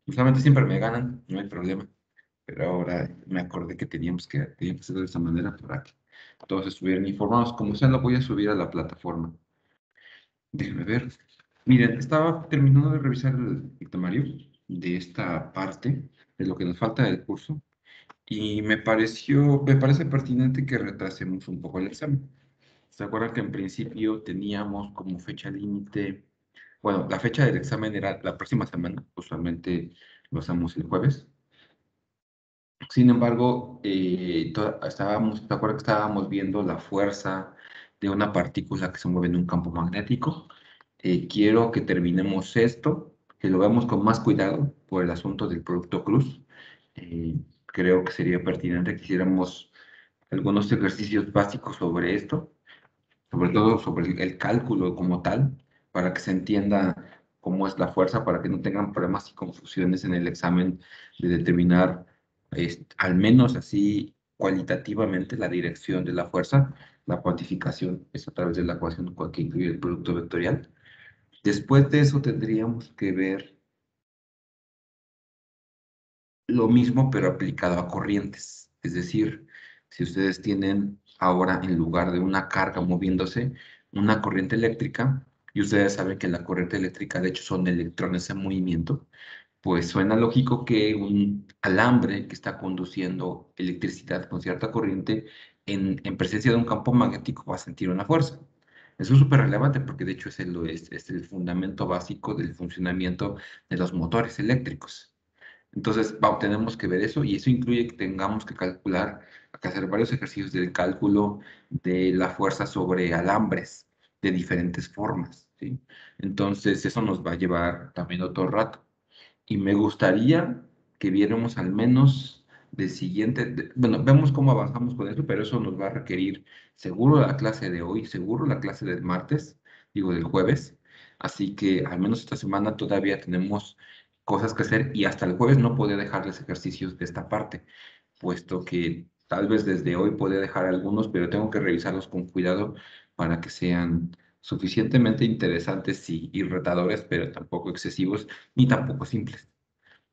Usualmente siempre me ganan, no hay problema. Pero ahora me acordé que tenía que hacerlo de esa manera para que todos estuvieran informados. Como sea, lo voy a subir a la plataforma. Déjenme ver. Miren, estaba terminando de revisar el temario de esta parte, de lo que nos falta del curso, y me parece pertinente que retrasemos un poco el examen. ¿Se acuerdan que en principio teníamos como fecha límite? Bueno, la fecha del examen era la próxima semana, usualmente lo hacemos el jueves. Sin embargo, ¿te acuerdas que estábamos viendo la fuerza de una partícula que se mueve en un campo magnético? Quiero que terminemos esto, que lo veamos con más cuidado por el asunto del producto cruz. Creo que sería pertinente que hiciéramos algunos ejercicios básicos sobre esto, sobre todo sobre el cálculo como tal, para que se entienda cómo es la fuerza, para que no tengan problemas y confusiones en el examen de determinar, al menos así cualitativamente, la dirección de la fuerza. La cuantificación es a través de la ecuación que incluye el producto vectorial. Después de eso tendríamos que ver lo mismo, pero aplicado a corrientes. Es decir, si ustedes tienen ahora, en lugar de una carga moviéndose, una corriente eléctrica, y ustedes saben que la corriente eléctrica, de hecho, son electrones en movimiento, pues suena lógico que un alambre que está conduciendo electricidad con cierta corriente, en presencia de un campo magnético, va a sentir una fuerza. Eso es súper relevante porque de hecho es el fundamento básico del funcionamiento de los motores eléctricos. Entonces, tenemos que ver eso y eso incluye que tengamos que calcular, que hacer varios ejercicios del cálculo de la fuerza sobre alambres de diferentes formas, ¿sí? Entonces, eso nos va a llevar también otro rato. Y me gustaría que viéramos al menos bueno, vemos cómo avanzamos con eso, pero eso nos va a requerir seguro la clase de hoy, seguro la clase del martes, digo del jueves. Así que al menos esta semana todavía tenemos cosas que hacer y hasta el jueves no podía dejarles ejercicios de esta parte, puesto que tal vez desde hoy podía dejar algunos, pero tengo que revisarlos con cuidado para que sean suficientemente interesantes y retadores, pero tampoco excesivos ni tampoco simples.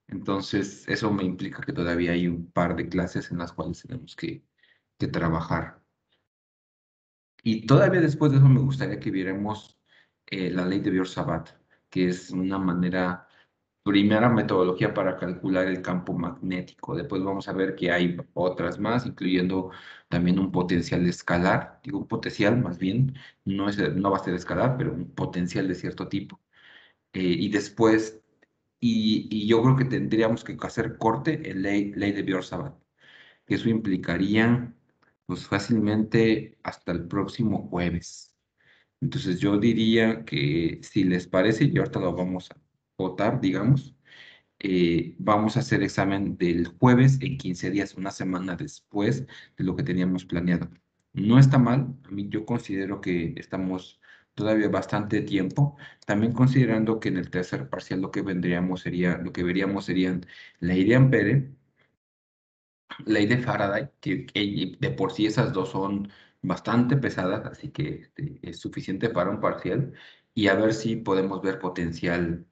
Entonces, eso me implica que todavía hay un par de clases en las cuales tenemos que trabajar. Y todavía después de eso me gustaría que viéramos la ley de Biot-Savart, que es una primera metodología para calcular el campo magnético. Después vamos a ver que hay otras más, incluyendo también un potencial escalar, digo un potencial más bien, no va a ser escalar, pero un potencial de cierto tipo. Y después, y yo creo que tendríamos que hacer corte en ley de Biot-Savart, que eso implicaría pues fácilmente hasta el próximo jueves. Entonces yo diría que si les parece, y ahorita lo vamos a votar, digamos, vamos a hacer examen del jueves en 15 días, una semana después de lo que teníamos planeado. No está mal, a mí yo considero que estamos todavía bastante tiempo, también considerando que en el tercer parcial lo que veríamos serían ley de Ampere, ley de Faraday, que de por sí esas dos son bastante pesadas, así que es suficiente para un parcial, y a ver si podemos ver potencial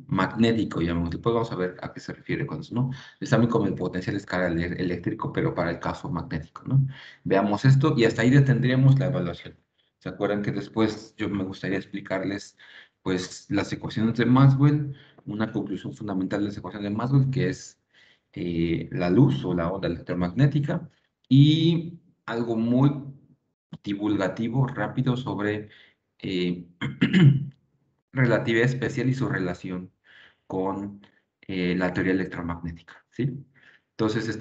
magnético, digamos. Después vamos a ver a qué se refiere con eso, ¿no? Es también como el potencial escalar eléctrico, pero para el caso magnético, ¿no? Veamos esto y hasta ahí detendríamos la evaluación. ¿Se acuerdan que después yo me gustaría explicarles, pues, las ecuaciones de Maxwell, una conclusión fundamental de las ecuaciones de Maxwell, que es la luz o la onda electromagnética y algo muy divulgativo, rápido sobre eh, relatividad especial y su relación con la teoría electromagnética, ¿sí? Entonces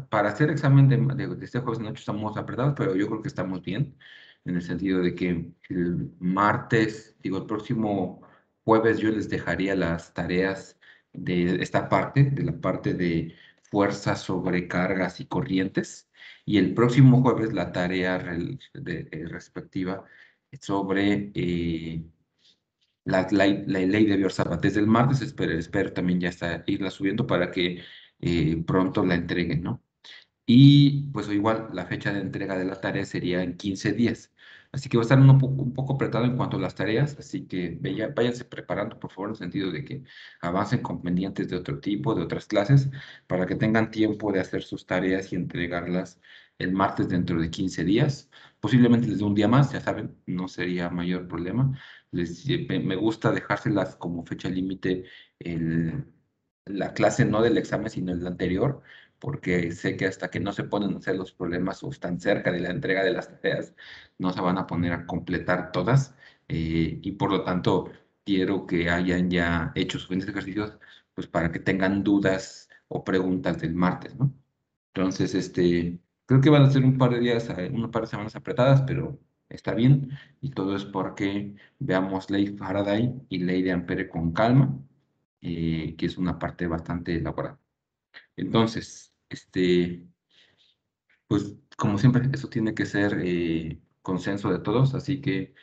para hacer examen de este jueves de noche estamos apretados, pero yo creo que estamos bien, en el sentido de que el martes, digo, el próximo jueves yo les dejaría las tareas de esta parte, de la parte de fuerzas sobre cargas y corrientes, y el próximo jueves la tarea respectiva sobre la ley de Biot-Savart. Desde el martes espero también ya irla subiendo para que pronto la entreguen, ¿no? Y pues igual la fecha de entrega de la tarea sería en 15 días. Así que va a estar un poco apretado en cuanto a las tareas, así que váyanse preparando, por favor, en el sentido de que avancen con pendientes de otro tipo, de otras clases, para que tengan tiempo de hacer sus tareas y entregarlas el martes dentro de 15 días. Posiblemente les dé un día más, ya saben, no sería mayor problema. Me gusta dejárselas como fecha límite el, la clase no del examen, sino el anterior, porque sé que hasta que no se ponen a hacer los problemas o están cerca de la entrega de las tareas, no se van a poner a completar todas, y por lo tanto quiero que hayan ya hecho suficientes ejercicios pues para que tengan dudas o preguntas del martes, ¿no? Entonces, creo que van a ser un par de días, un par de semanas apretadas, pero está bien, y todo es porque veamos ley Faraday y ley de Ampere con calma, que es una parte bastante elaborada. Entonces, pues como siempre, eso tiene que ser consenso de todos, así que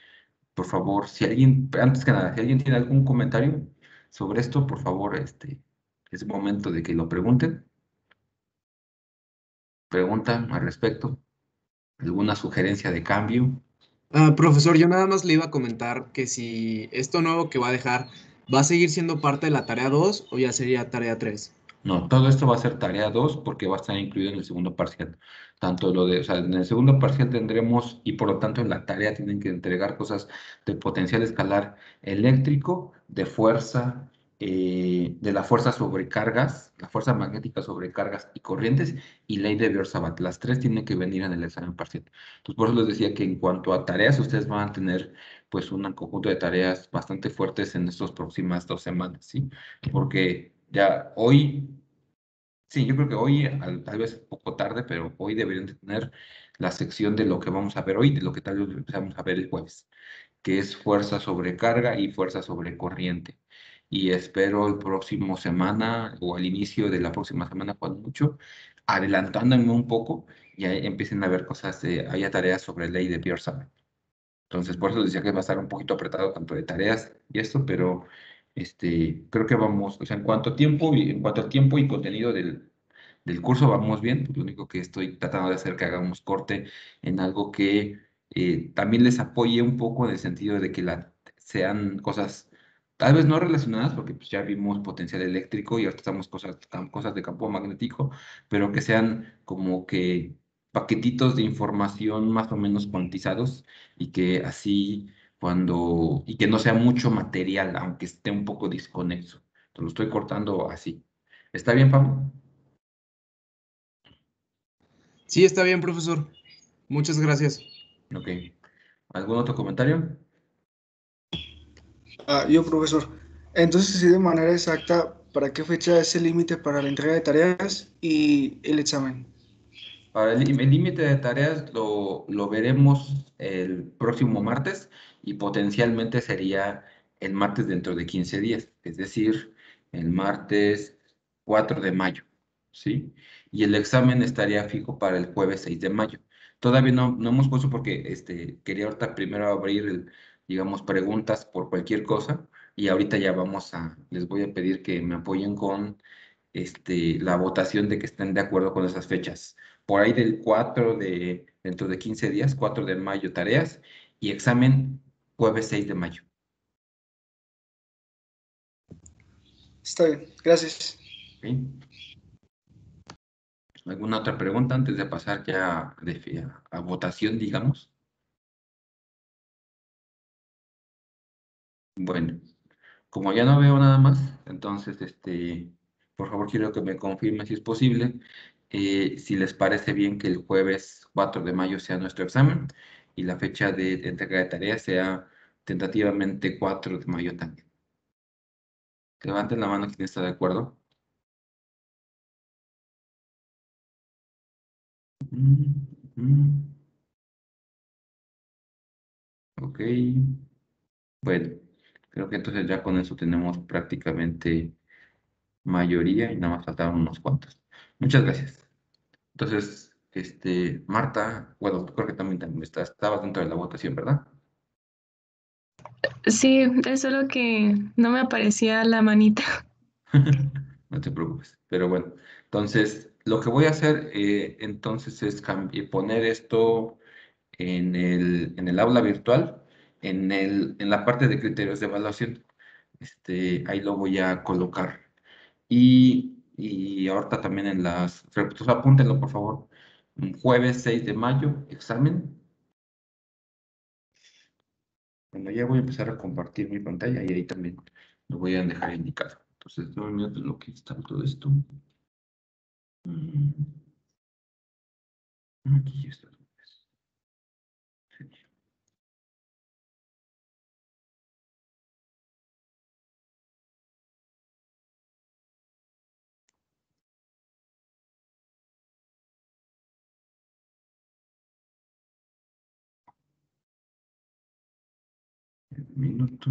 por favor, si alguien, antes que nada, si alguien tiene algún comentario sobre esto, por favor, es momento de que lo pregunten. Pregunta al respecto, alguna sugerencia de cambio. Profesor, yo nada más le iba a comentar que si esto nuevo que va a dejar va a seguir siendo parte de la tarea 2 o ya sería tarea 3. No, todo esto va a ser tarea 2 porque va a estar incluido en el segundo parcial. Tanto lo de, o sea, en el segundo parcial tendremos, y por lo tanto en la tarea tienen que entregar cosas de potencial escalar eléctrico, de fuerza, de la fuerza sobre cargas, la fuerza magnética sobre cargas y corrientes, y ley de Beer-Sabat. Las tres tienen que venir en el examen parcial. Entonces, por eso les decía que en cuanto a tareas, ustedes van a tener pues un conjunto de tareas bastante fuertes en estas próximas 2 semanas, ¿sí? Porque ya hoy, sí, yo creo que hoy, tal vez un poco tarde, pero hoy deberían de tener la sección de lo que vamos a ver hoy, de lo que tal vez empezamos a ver el jueves, que es fuerza sobre carga y fuerza sobre corriente. Y espero el próximo semana o al inicio de la próxima semana, cuando mucho, adelantándome un poco, ya empiecen a ver cosas, haya tareas sobre ley de Pearson. Entonces, por eso decía que va a estar un poquito apretado tanto de tareas y esto, pero creo que vamos, o sea, en cuanto a tiempo y contenido del curso vamos bien. Lo único que estoy tratando de hacer que hagamos corte en algo que también les apoye un poco en el sentido de que sean cosas tal vez no relacionadas, porque pues, ya vimos potencial eléctrico y ahora estamos cosas de campo magnético, pero que sean como que paquetitos de información más o menos cuantizados, y que así y que no sea mucho material, aunque esté un poco desconexo. Te lo estoy cortando así. ¿Está bien, Pablo? Sí, está bien, profesor. Muchas gracias. Ok. ¿Algún otro comentario? Yo, profesor. Entonces, sí, de manera exacta, ¿para qué fecha es el límite para la entrega de tareas y el examen? Para el límite de tareas lo veremos el próximo martes, y potencialmente sería el martes dentro de 15 días, es decir, el martes 4 de mayo, ¿sí? Y el examen estaría fijo para el jueves 6 de mayo. Todavía no hemos puesto porque quería ahorita primero abrir, digamos, preguntas por cualquier cosa, y ahorita ya les voy a pedir que me apoyen con la votación de que estén de acuerdo con esas fechas. Por ahí dentro de 15 días, 4 de mayo, tareas, y examen jueves 6 de mayo. Está bien, gracias. ¿Ok? ¿Alguna otra pregunta antes de pasar ya a votación, digamos? Bueno, como ya no veo nada más, entonces, por favor, quiero que me confirme si es posible, si les parece bien que el jueves 4 de mayo sea nuestro examen, y la fecha de entrega de tareas sea tentativamente 4 de mayo también. Levanten la mano quien está de acuerdo. Mm, mm, ok. Bueno, creo que entonces ya con eso tenemos prácticamente mayoría, y nada más faltaban unos cuantos. Muchas gracias. Entonces, Marta, bueno, creo que también estabas dentro de la votación, ¿verdad? Sí, es solo que no me aparecía la manita. No te preocupes. Pero bueno, entonces, lo que voy a hacer entonces es poner esto. en el aula virtual, en la parte de criterios de evaluación. Ahí lo voy a colocar. Y ahorita también en las... Pues apúntenlo, por favor. Jueves 6 de mayo, examen. Bueno, ya voy a empezar a compartir mi pantalla y ahí también lo voy a dejar indicado. Entonces, no me lo que está todo esto. Aquí ya está. Un minuto.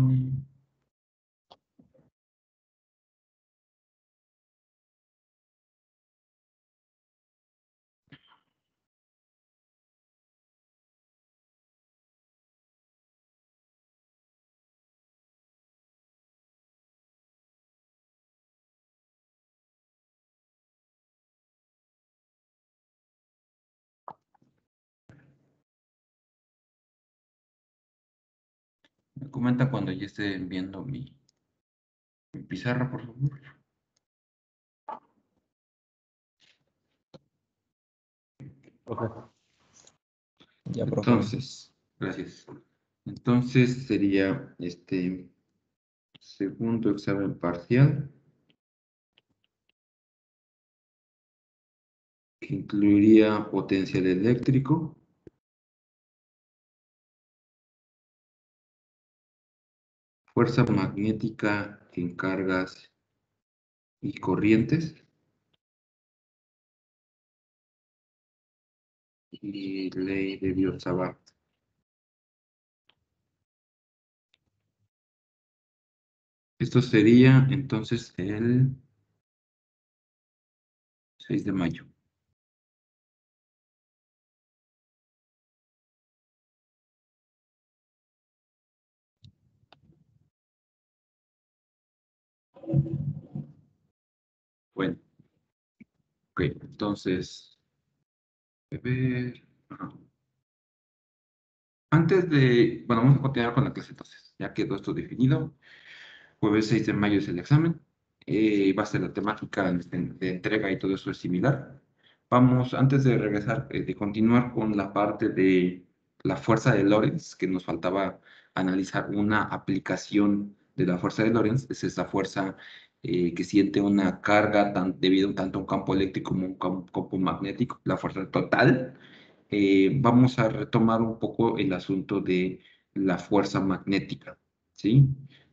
Me comenta cuando ya esté viendo mi pizarra, por favor. Ya, profe. Entonces, gracias. Entonces sería segundo examen parcial, que incluiría potencial eléctrico, fuerza magnética en cargas y corrientes, y ley de Biot-Savart. Esto sería entonces el 6 de mayo. Bueno, ok, entonces, a ver, ajá. Antes de, bueno, vamos a continuar con la clase entonces, ya quedó esto definido. Jueves 6 de mayo es el examen. Va a ser la temática de entrega y todo eso es similar. Vamos, antes de regresar, de continuar con la parte de la fuerza de Lorentz, que nos faltaba analizar una aplicación de la fuerza de Lorentz. Es esa fuerza que siente una carga debido tanto a un campo eléctrico como a un campo magnético, la fuerza total. Vamos a retomar un poco el asunto de la fuerza magnética, ¿sí?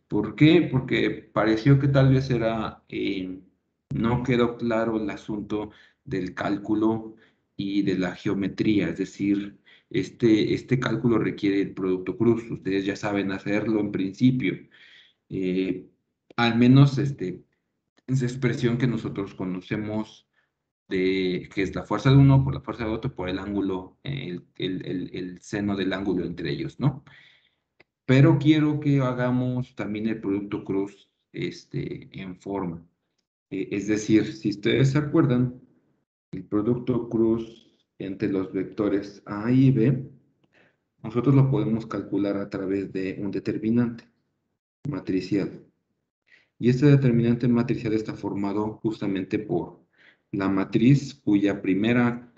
¿Por qué? Porque pareció que tal vez no quedó claro el asunto del cálculo y de la geometría, es decir, este cálculo requiere el producto cruz, ustedes ya saben hacerlo en principio. Eh, Al menos esa expresión que nosotros conocemos que es la fuerza de uno por la fuerza de otro por el ángulo, el seno del ángulo entre ellos, ¿no? Pero quiero que hagamos también el producto cruz en forma. Es decir, si ustedes se acuerdan, el producto cruz entre los vectores A y B, nosotros lo podemos calcular a través de un determinante matricial. Y este determinante matricial está formado justamente por la matriz cuya primera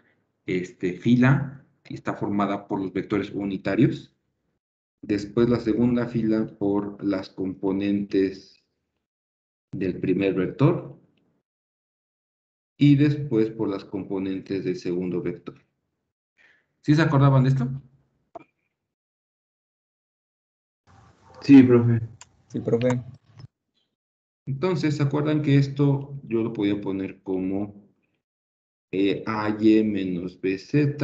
fila está formada por los vectores unitarios. Después la segunda fila por las componentes del primer vector. Y después por las componentes del segundo vector. ¿Sí se acordaban de esto? Sí, profe. Sí, profe. Entonces, ¿se acuerdan que esto yo lo podía poner como AY menos BZ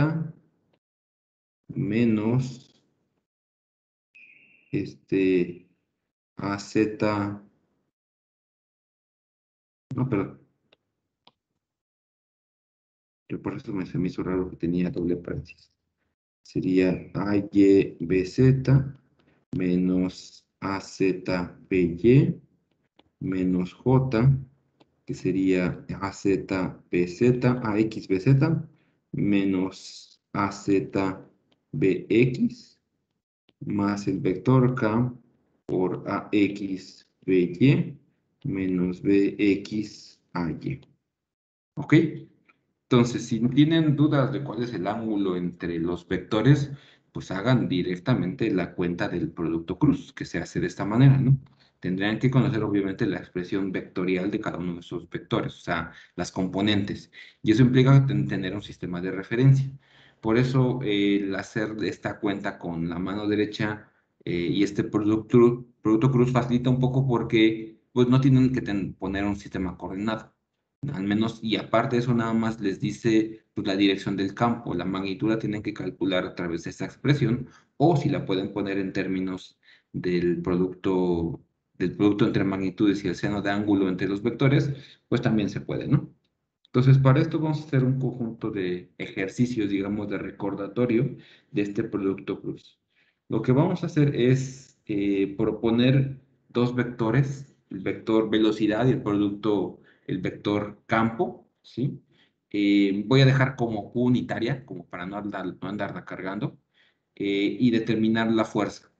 menos AZ, no, pero yo por eso se me hizo raro que tenía doble paréntesis. Sería AYBZ menos AZBY menos J, que sería AZBZ, AXBZ menos AZBY. bx más el vector k por ax by menos bx ay. ¿Ok? Entonces, si tienen dudas de cuál es el ángulo entre los vectores, pues hagan directamente la cuenta del producto cruz, que se hace de esta manera, ¿no? Tendrían que conocer obviamente la expresión vectorial de cada uno de esos vectores, o sea, las componentes. Y eso implica tener un sistema de referencia. Por eso, el hacer esta cuenta con la mano derecha y este producto cruz facilita un poco porque pues, no tienen que poner un sistema coordinado. Al menos, y aparte de eso, nada más les dice pues, la dirección del campo. La magnitud la tienen que calcular a través de esta expresión, o si la pueden poner en términos del producto entre magnitudes y el seno de ángulo entre los vectores, pues también se puede, ¿no? Entonces, para esto vamos a hacer un conjunto de ejercicios, digamos, de recordatorio de este producto cruz. Lo que vamos a hacer es proponer dos vectores, el vector velocidad y el vector campo, ¿sí? Voy a dejar como Q unitaria, como para no andarla cargando, y determinar la fuerza.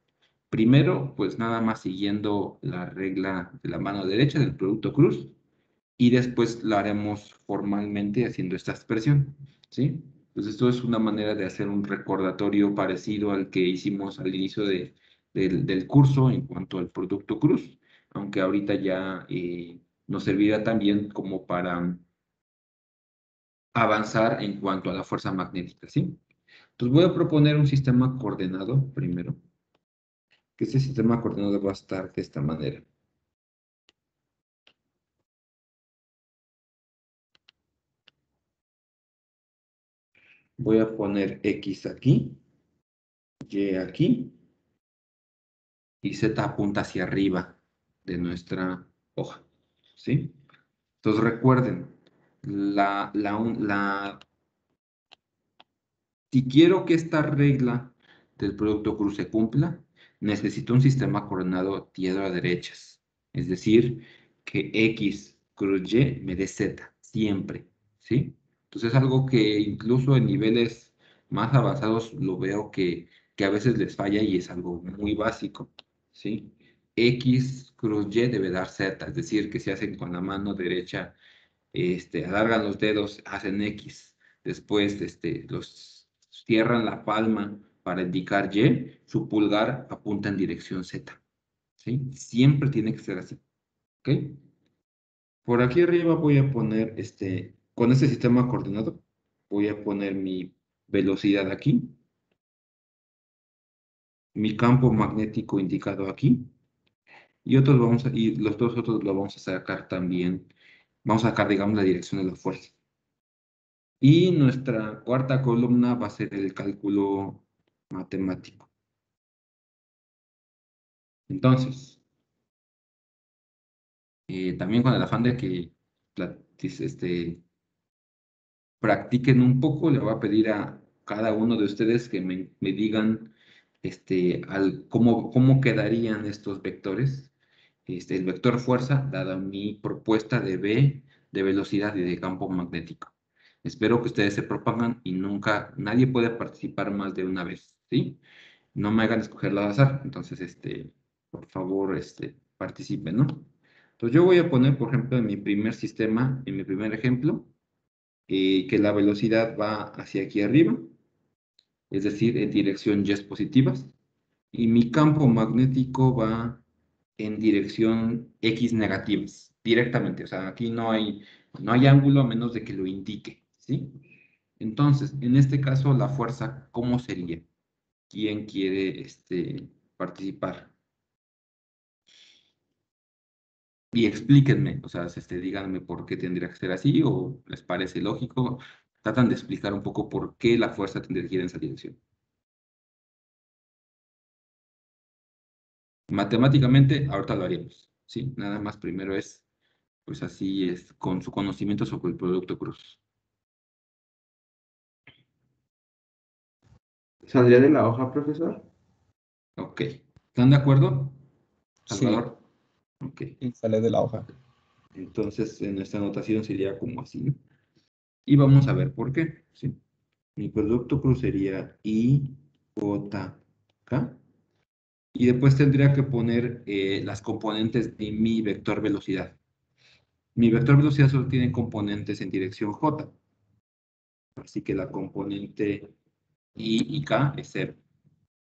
Primero, pues nada más siguiendo la regla de la mano derecha del producto cruz, y después lo haremos formalmente haciendo esta expresión, ¿sí? Entonces, esto es una manera de hacer un recordatorio parecido al que hicimos al inicio del curso en cuanto al producto cruz, aunque ahorita ya nos servirá también como para avanzar en cuanto a la fuerza magnética, ¿sí? Entonces, voy a proponer un sistema coordenado primero, que este sistema coordenado va a estar de esta manera. Voy a poner X aquí, Y aquí, y Z apunta hacia arriba de nuestra hoja, ¿sí? Entonces recuerden, si quiero que esta regla del producto cruz se cumpla, necesito un sistema coordenado tierra derechas, es decir, que X cruz Y me dé Z, siempre, ¿sí? Entonces es algo que incluso en niveles más avanzados lo veo que a veces les falla y es algo muy básico, ¿sí? X cruz Y debe dar Z, es decir, que si hacen con la mano derecha, alargan los dedos, hacen X, después los cierran la palma para indicar Y, su pulgar apunta en dirección Z, ¿sí? Siempre tiene que ser así, ¿ok? Por aquí arriba voy a poner, con este sistema coordinado, voy a poner mi velocidad aquí, mi campo magnético indicado aquí, y los dos otros lo vamos a sacar también, vamos a sacar, digamos, la dirección de la fuerza. Y nuestra cuarta columna va a ser el cálculo matemático. Entonces, también con el afán de que practiquen un poco, le voy a pedir a cada uno de ustedes que me digan cómo quedarían estos vectores. El vector fuerza, dada mi propuesta de B, de velocidad y de campo magnético. Espero que ustedes se propongan y nadie puede participar más de una vez, ¿sí? No me hagan escogerlo al azar, entonces, por favor, participen, ¿no? Entonces yo voy a poner, por ejemplo, en mi primer sistema, en mi primer ejemplo, que la velocidad va hacia aquí arriba, es decir, en dirección y positivas, y mi campo magnético va en dirección X negativas, directamente, o sea, aquí no hay ángulo a menos de que lo indique, ¿sí? Entonces, en este caso, la fuerza, ¿cómo sería? ¿Quién quiere participar? Y explíquenme, o sea, díganme por qué tendría que ser así o les parece lógico. Tratan de explicar un poco por qué la fuerza tendría que ir en esa dirección. Matemáticamente, ahorita lo haríamos, ¿sí? Nada más primero pues así es, con su conocimiento sobre el producto cruz. ¿Saldría de la hoja, profesor? Ok. ¿Están de acuerdo, Sí, Salvador? Ok. y sale de la hoja. Entonces, en nuestra anotación sería como así, ¿no? Y vamos a ver por qué, ¿sí? Mi producto cruz sería I JK. Y después tendría que poner las componentes de mi vector velocidad. Mi vector velocidad solo tiene componentes en dirección J. Así que la componente I y K es 0.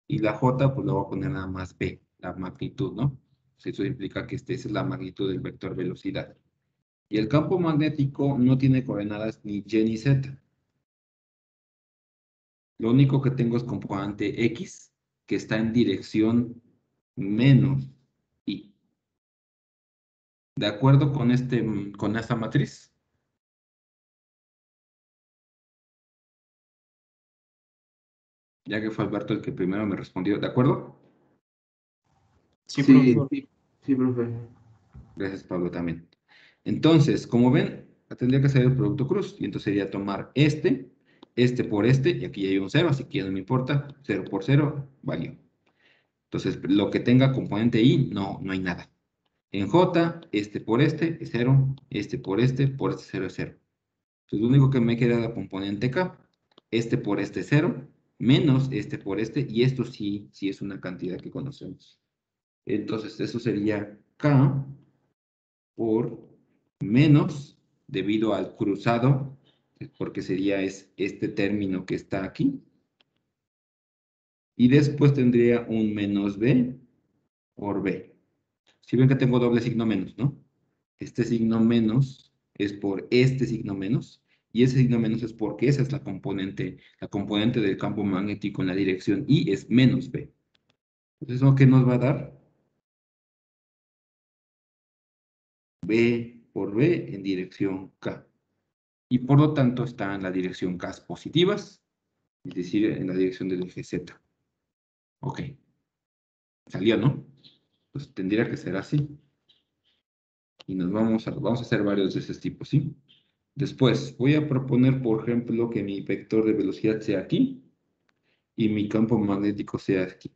Y la J, pues lo voy a poner nada más B, la magnitud, ¿no? Eso implica que esa es la magnitud del vector velocidad. Y el campo magnético no tiene coordenadas ni Y ni Z. Lo único que tengo es componente X, que está en dirección menos Y. ¿De acuerdo con esta matriz? Ya que fue Alberto el que primero me respondió, ¿de acuerdo? Sí, Sí, profesor. sí, profe. Gracias, Pablo, también. Entonces, como ven, tendría que ser el producto cruz. Y entonces sería tomar este por este, y aquí ya hay un 0, así que ya no me importa. 0 por 0, valió. Entonces, lo que tenga componente I, no hay nada. En J, este por este es 0, este por este 0 es 0. Entonces, lo único que me queda es la componente K. Este por este es 0, menos este por este, y esto sí es una cantidad que conocemos. Entonces, eso sería K por menos, debido al cruzado, porque sería este término que está aquí. Y después tendría un menos B por B. Si ven que tengo doble signo menos, ¿no? Este signo menos es por este signo menos, y ese signo menos es porque esa es la componente del campo magnético en la dirección Y es menos B. Entonces, ¿eso qué nos va a dar? B por B en dirección K. Y por lo tanto está en la dirección K positivas, es decir, en la dirección del eje Z. Ok, salió, ¿no? Pues tendría que ser así. Y vamos a hacer varios de ese tipo, ¿sí? Después, voy a proponer, por ejemplo, que mi vector de velocidad sea aquí y mi campo magnético sea aquí.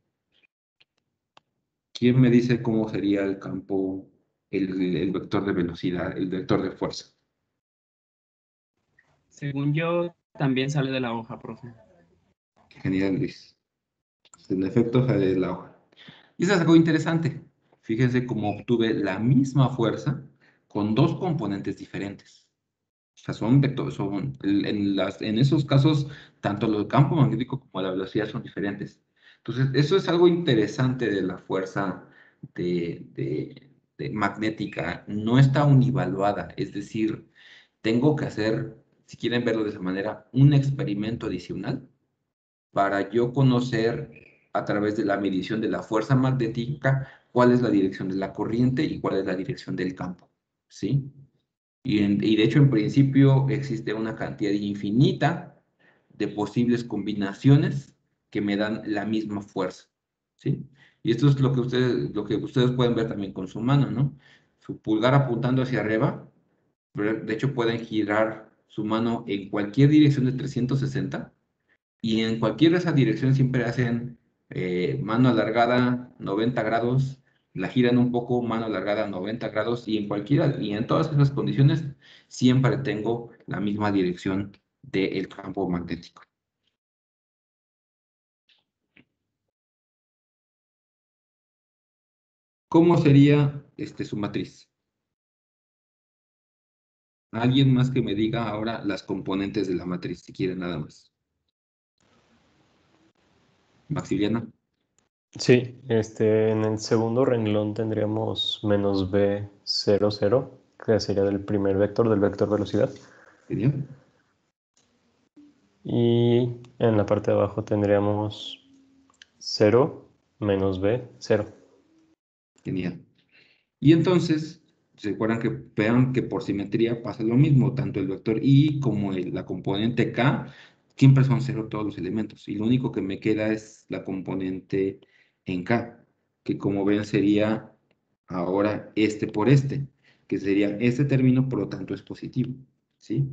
¿Quién me dice cómo sería el campo, el vector de velocidad, el vector de fuerza? Según yo, también sale de la hoja, profe. Genial, Luis. En efecto, sale de la hoja. Y eso es algo interesante. Fíjense cómo obtuve la misma fuerza con dos componentes diferentes. O sea, son vectores, en esos casos, tanto el campo magnético como la velocidad son diferentes. Entonces, eso es algo interesante de la fuerza de magnética. No está univaluada, es decir, tengo que hacer, si quieren verlo de esa manera, un experimento adicional para yo conocer a través de la medición de la fuerza magnética cuál es la dirección de la corriente y cuál es la dirección del campo, ¿sí? Y de hecho, en principio, existe una cantidad infinita de posibles combinaciones que me dan la misma fuerza, ¿sí? Y esto es lo que ustedes pueden ver también con su mano, ¿no? Su pulgar apuntando hacia arriba, pero de hecho pueden girar su mano en cualquier dirección de 360 y en cualquier de esas direcciones siempre hacen mano alargada 90 grados, la giran un poco, mano alargada 90 grados, y en todas esas condiciones siempre tengo la misma dirección del campo magnético. ¿Cómo sería su matriz? Alguien más que me diga ahora las componentes de la matriz, si quieren nada más. Maximiliano. Sí, en el segundo renglón tendríamos menos B 0, 0, que sería del primer vector, del vector velocidad. Genial. Y en la parte de abajo tendríamos 0 menos B 0. Genial. Y entonces, ¿se acuerdan que vean que por simetría pasa lo mismo? Tanto el vector I como la componente K siempre son cero todos los elementos. Y lo único que me queda es la componente en K, que como ven sería ahora este por este, que sería este término, por lo tanto es positivo, ¿sí?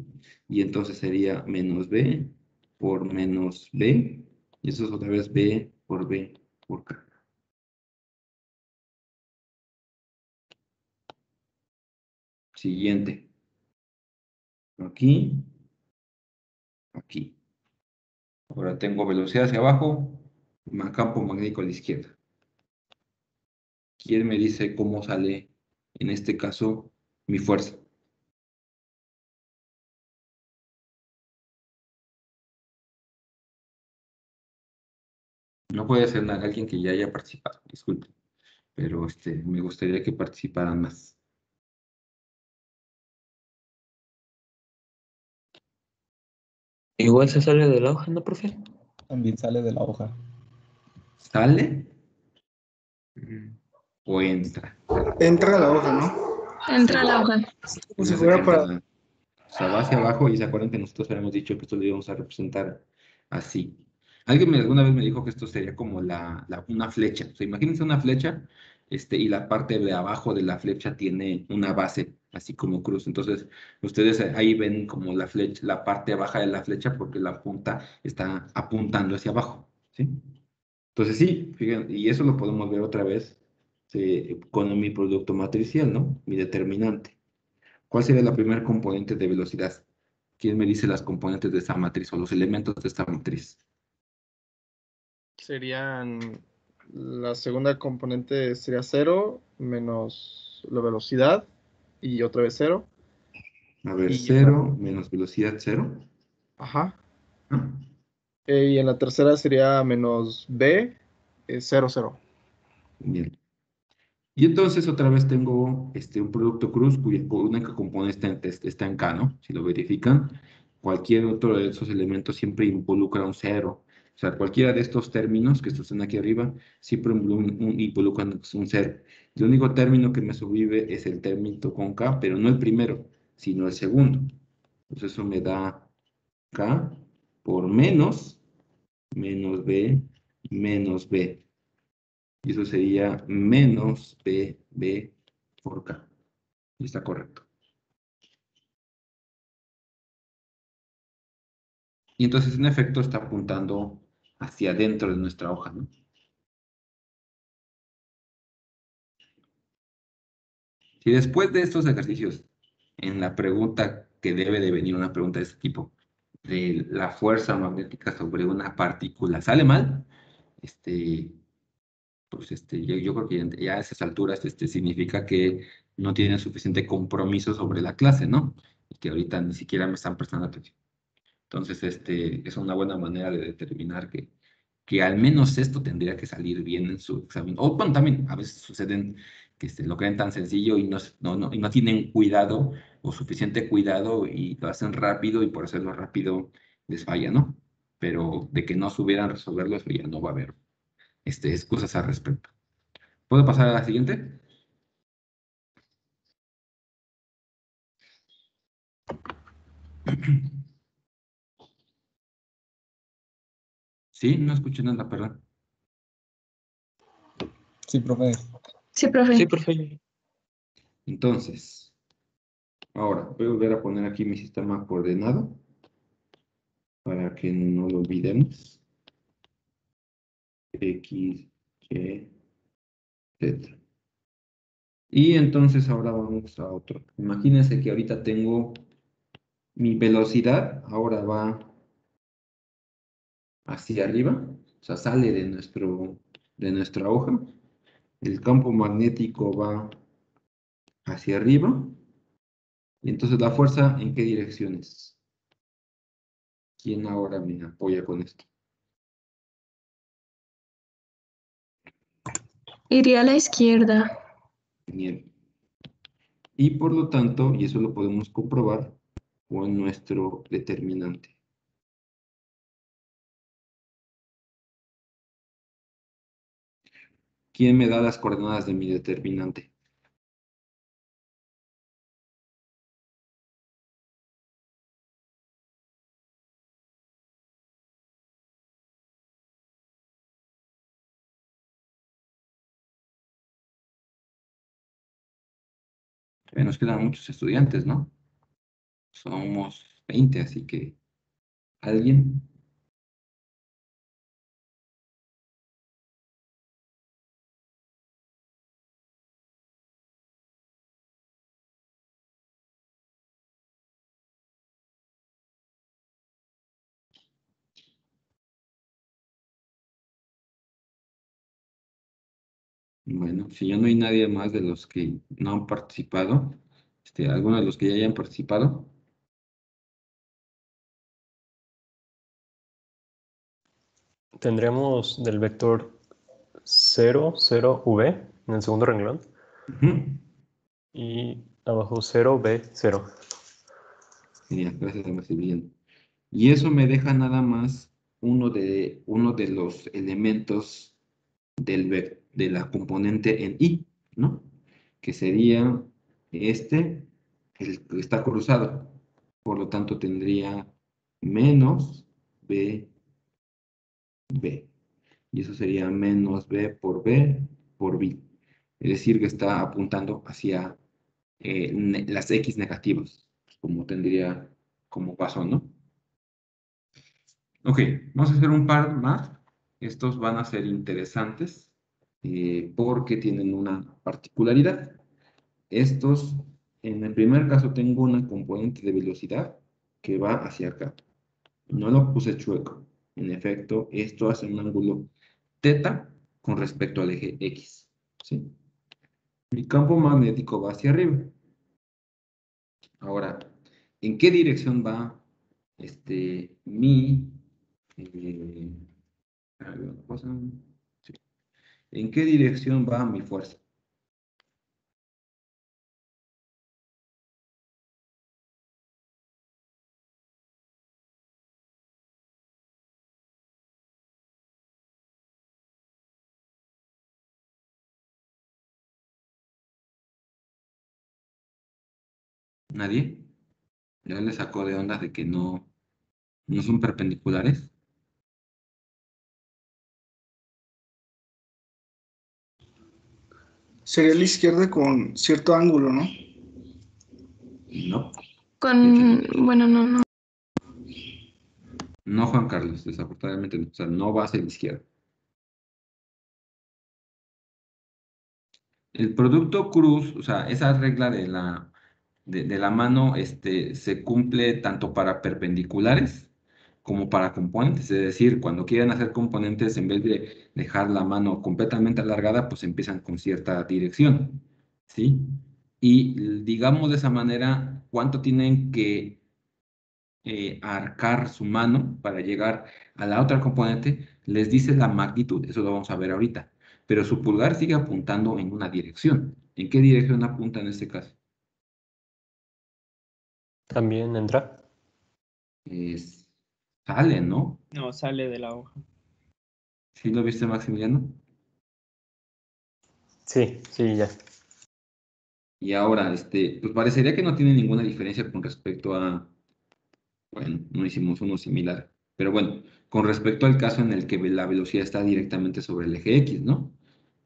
Y entonces sería menos B por menos B, y eso es otra vez B por K. Siguiente. Aquí, aquí. Ahora tengo velocidad hacia abajo, campo magnético a la izquierda. ¿Quién me dice cómo sale, en este caso, mi fuerza? No puede ser nada, alguien que ya haya participado, disculpe, pero me gustaría que participaran más. Igual se sale de la hoja, ¿no, profe? También sale de la hoja. ¿Sale? ¿O entra? Entra a la hoja, ¿no? Entra a la hoja. Como Se si me hace que fuera para... entra. O sea, va hacia abajo y se acuerdan que nosotros habíamos dicho que esto lo íbamos a representar así. Alguna vez me dijo que esto sería como una flecha. O sea, imagínense una flecha, y la parte de abajo de la flecha tiene una base, así como cruz. Entonces, ustedes ahí ven como la flecha, la parte baja de la flecha, porque la punta está apuntando hacia abajo, ¿sí? Entonces, sí, fíjense, y eso lo podemos ver otra vez con mi producto matricial, ¿no? Mi determinante. ¿Cuál sería la primera componente de velocidad? ¿Quién me dice las componentes de esta matriz o los elementos de esta matriz? Serían, la segunda componente sería 0 menos la velocidad y otra vez 0. A ver, Y en la, 0 menos velocidad 0. ajá. ¿No? Y en la tercera sería menos b, 0, 0. Bien. Y entonces otra vez tengo un producto cruz cuya única componente está en K, ¿no? Si lo verifican, cualquier otro de esos elementos siempre involucra un cero. O sea, cualquiera de estos términos que están aquí arriba siempre involucran un cero. El único término que me sobrevive es el término con K, pero no el primero, sino el segundo. Entonces eso me da K por menos B. Y eso sería menos B por K. Y está correcto. Y entonces, en efecto, está apuntando hacia adentro de nuestra hoja, ¿no? Si después de estos ejercicios, en la pregunta que debe de venir una pregunta de este tipo, de la fuerza magnética sobre una partícula, sale mal, pues yo creo que ya a esas alturas significa que no tienen suficiente compromiso sobre la clase, ¿no? Y que ahorita ni siquiera me están prestando atención. Entonces, es una buena manera de determinar que al menos esto tendría que salir bien en su examen. O bueno, también a veces suceden que lo creen tan sencillo y y no tienen cuidado o suficiente cuidado y lo hacen rápido y por hacerlo rápido les falla, ¿no? Pero de que no supieran resolverlo, eso ya no va a haber excusas al respecto. ¿Puedo pasar a la siguiente? Sí, no escuché nada, perdón. Sí, profe. Sí, profe. Sí, profe. Entonces, ahora voy a volver a poner aquí mi sistema coordenado para que no lo olvidemos. X, Y, Z. Y entonces ahora vamos a otro. Imagínense que ahorita tengo mi velocidad, ahora va hacia arriba, o sea, sale de nuestra hoja. El campo magnético va hacia arriba. Y entonces la fuerza, ¿en qué direcciones? ¿Quién ahora me apoya con esto? Iría a la izquierda. Genial. Y por lo tanto, y eso lo podemos comprobar con nuestro determinante. ¿Quién me da las coordenadas de mi determinante? Nos quedan muchos estudiantes, ¿no? Somos 20, así que ¿alguien? Bueno, si ya no hay nadie más de los que no han participado, alguno de los que ya hayan participado, Tendríamos del vector 0, 0, V en el segundo renglón ujú. y abajo 0, B, 0. Genial, gracias, Maximiliano. Y eso me deja nada más uno de los elementos de la componente en I, ¿no? Que sería este, el que está cruzado. Por lo tanto, tendría menos B, B. Y eso sería menos B por B. Es decir, que está apuntando hacia las X negativas, como tendría como paso, ¿no? Ok, vamos a hacer un par más. Estos van a ser interesantes porque tienen una particularidad. Estos, en el primer caso, tengo una componente de velocidad que va hacia acá. No lo puse chueco. En efecto, esto hace un ángulo teta con respecto al eje X. ¿Sí? Mi campo magnético va hacia arriba. Ahora, ¿en qué dirección va mi... eh, alguna cosa? Sí. ¿En qué dirección va mi fuerza? ¿Nadie? ¿Ya le sacó de onda de que no son perpendiculares? Sería la izquierda con cierto ángulo, ¿no? No. Bueno, no. No, Juan Carlos, desafortunadamente no. O sea, no va hacia la izquierda. El producto cruz, o sea, esa regla de la mano, se cumple tanto para perpendiculares como para componentes. Es decir, cuando quieren hacer componentes, en vez de dejar la mano completamente alargada, pues empiezan con cierta dirección, ¿sí? Y digamos de esa manera, ¿cuánto tienen que arcar su mano para llegar a la otra componente? Les dice la magnitud, eso lo vamos a ver ahorita. Pero su pulgar sigue apuntando en una dirección. ¿En qué dirección apunta en este caso? También entra. Es- Sale, ¿no? No, sale de la hoja. ¿Sí lo viste, Maximiliano? Sí, sí, ya. Y ahora, pues parecería que no tiene ninguna diferencia con respecto a, bueno, no hicimos uno similar, pero bueno, con respecto al caso en el que la velocidad está directamente sobre el eje X, ¿no?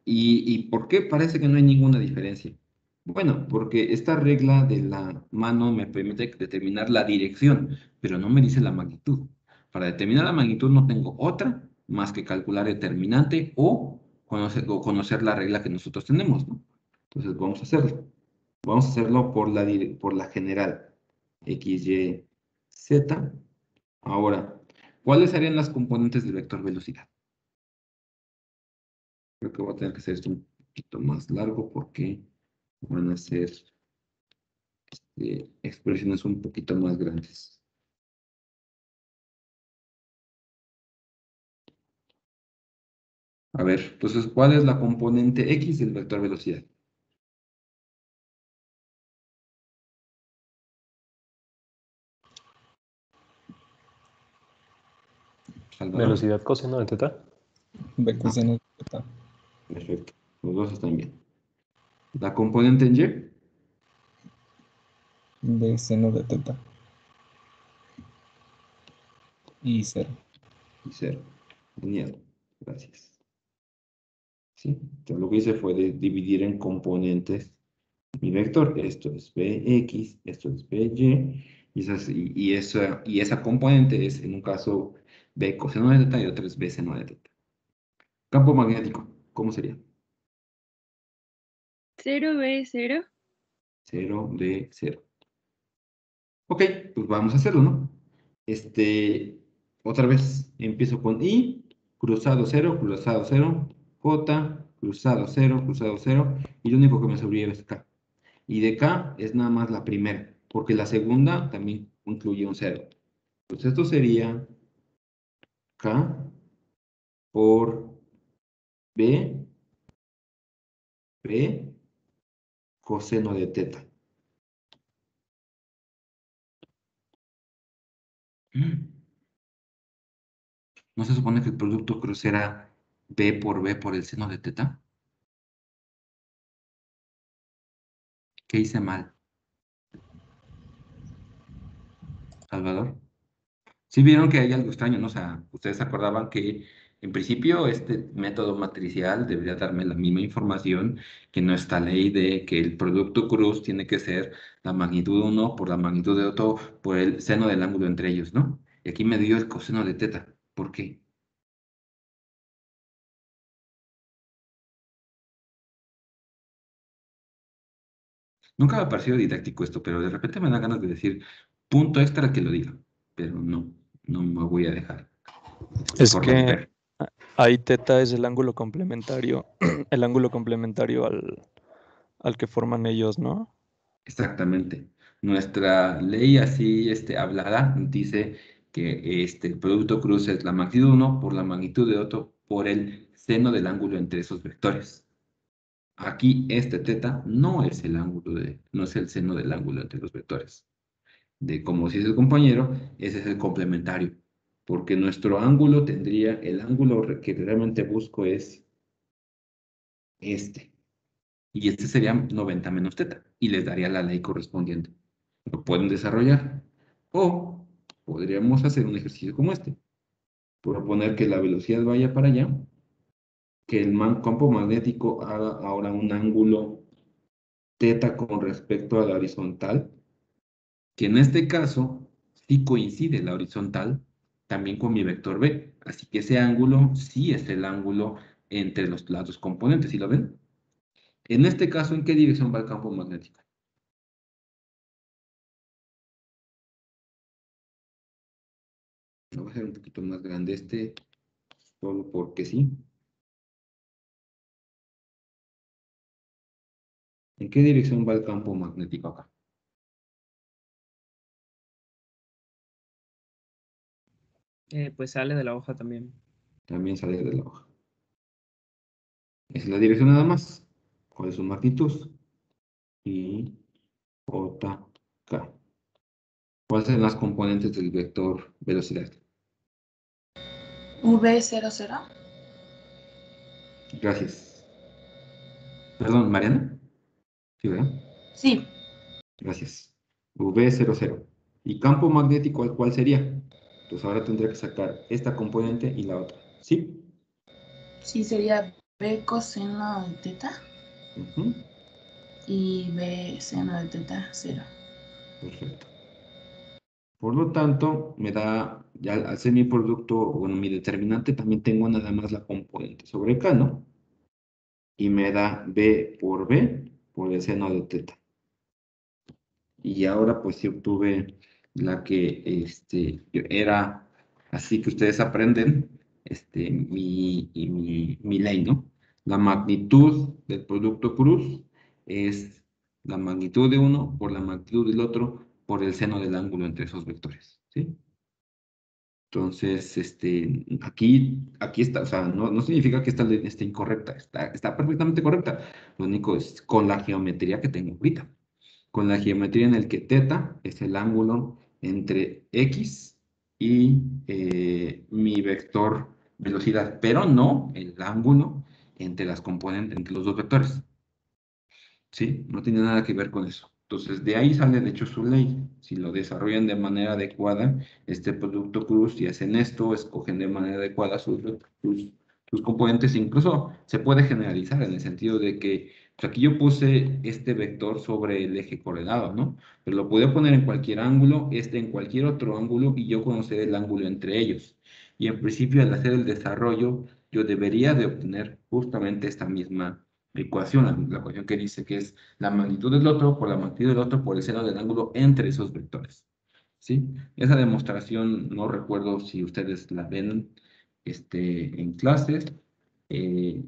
¿Y por qué parece que no hay ninguna diferencia? Bueno, porque esta regla de la mano me permite determinar la dirección, pero no me dice la magnitud. Para determinar la magnitud no tengo otra más que calcular determinante o conocer la regla que nosotros tenemos, ¿no? Entonces vamos a hacerlo. Vamos a hacerlo por la general. X, Y, Z. Ahora, ¿cuáles serían las componentes del vector velocidad? Creo que voy a tener que hacer esto un poquito más largo porque van a ser expresiones un poquito más grandes. A ver, entonces, ¿cuál es la componente X del vector velocidad? Salvador. Velocidad coseno de teta. B coseno de teta. Perfecto. Los dos están bien. La componente en Y. B seno de teta. Y 0. Y 0. Genial. Gracias. ¿Sí? Entonces, lo que hice fue dividir en componentes mi vector. Esto es Bx, esto es By, y esa componente es, en un caso, B coseno de teta y otro es B seno de teta. Campo magnético, ¿cómo sería? 0B0. 0, B, 0. Ok, pues vamos a hacerlo, ¿no? Otra vez empiezo con I, cruzado 0, J, cruzado 0, y lo único que me sobrevive es K. Y de K es nada más la primera, porque la segunda también incluye un 0. Pues esto sería K por B coseno de teta. ¿No se supone que el producto cruz era B por el seno de teta? ¿Qué hice mal, Salvador? Sí vieron que hay algo extraño, ¿no? O sea, ustedes se acordaban que en principio este método matricial debería darme la misma información que nuestra ley de que el producto cruz tiene que ser la magnitud 1 por la magnitud de otro por el seno del ángulo entre ellos, ¿no? Y aquí me dio el coseno de teta. ¿Por qué? Nunca me ha parecido didáctico esto, pero de repente me da ganas de decir punto extra que lo diga. Pero no me voy a dejar Es que Mm. corromper. ahí teta es el ángulo complementario, el ángulo complementario al que forman ellos, ¿no? Exactamente. Nuestra ley así hablada dice que el producto cruz es la magnitud 1 por la magnitud de otro por el seno del ángulo entre esos vectores. Aquí este teta no es el seno del ángulo entre los vectores. De como si es el compañero, ese es el complementario. Porque nuestro ángulo tendría, el ángulo que realmente busco es este. Y este sería 90 menos teta. Y les daría la ley correspondiente. Lo pueden desarrollar. O podríamos hacer un ejercicio como este. Proponer que la velocidad vaya para allá, que el campo magnético haga ahora un ángulo teta con respecto a la horizontal, que en este caso sí coincide la horizontal también con mi vector B. Así que ese ángulo sí es el ángulo entre los lados componentes. ¿Sí lo ven? En este caso, ¿en qué dirección va el campo magnético? Voy a hacer un poquito más grande solo porque sí. ¿En qué dirección va el campo magnético acá? Pues sale de la hoja también. También sale de la hoja. Esa es la dirección nada más. ¿Cuál es su magnitud? Y J, K. ¿Cuáles son las componentes del vector velocidad? V00. Gracias. Perdón, Mariana. ¿Sí, verdad? Sí, Gracias. V00. ¿Y campo magnético cuál sería? Entonces ahora tendré que sacar esta componente y la otra. ¿Sí? sí sería B coseno de teta Ujú. y B seno de teta 0. Perfecto. Por lo tanto, me da, ya al ser mi producto, bueno, mi determinante, también tengo nada más la componente sobre K, ¿no? Y me da B por el seno de teta. Y ahora pues sí obtuve la que era, así que ustedes aprenden, mi ley, ¿no? La magnitud del producto cruz es la magnitud de uno por la magnitud del otro por el seno del ángulo entre esos vectores, ¿sí? Entonces, aquí está, o sea, no significa que esta ley esté incorrecta, está perfectamente correcta. Lo único es con la geometría que tengo ahorita. Con la geometría en el que teta es el ángulo entre x y mi vector velocidad, pero no el ángulo entre las componentes, entre los dos vectores. ¿Sí? No tiene nada que ver con eso. Entonces, de ahí sale, de hecho, su ley. Si lo desarrollan de manera adecuada, este producto cruz, y hacen esto, escogen de manera adecuada sus componentes, incluso se puede generalizar en el sentido de que pues, aquí yo puse este vector sobre el eje coordenado, ¿no? Pero lo puedo poner en cualquier ángulo, en cualquier otro ángulo, y yo conocer el ángulo entre ellos. Y en principio, al hacer el desarrollo, yo debería de obtener justamente esta misma ecuación, la ecuación que dice que es la magnitud del otro por la magnitud del otro por el seno del ángulo entre esos vectores. ¿Sí? Esa demostración no recuerdo si ustedes la ven en clases. Eh,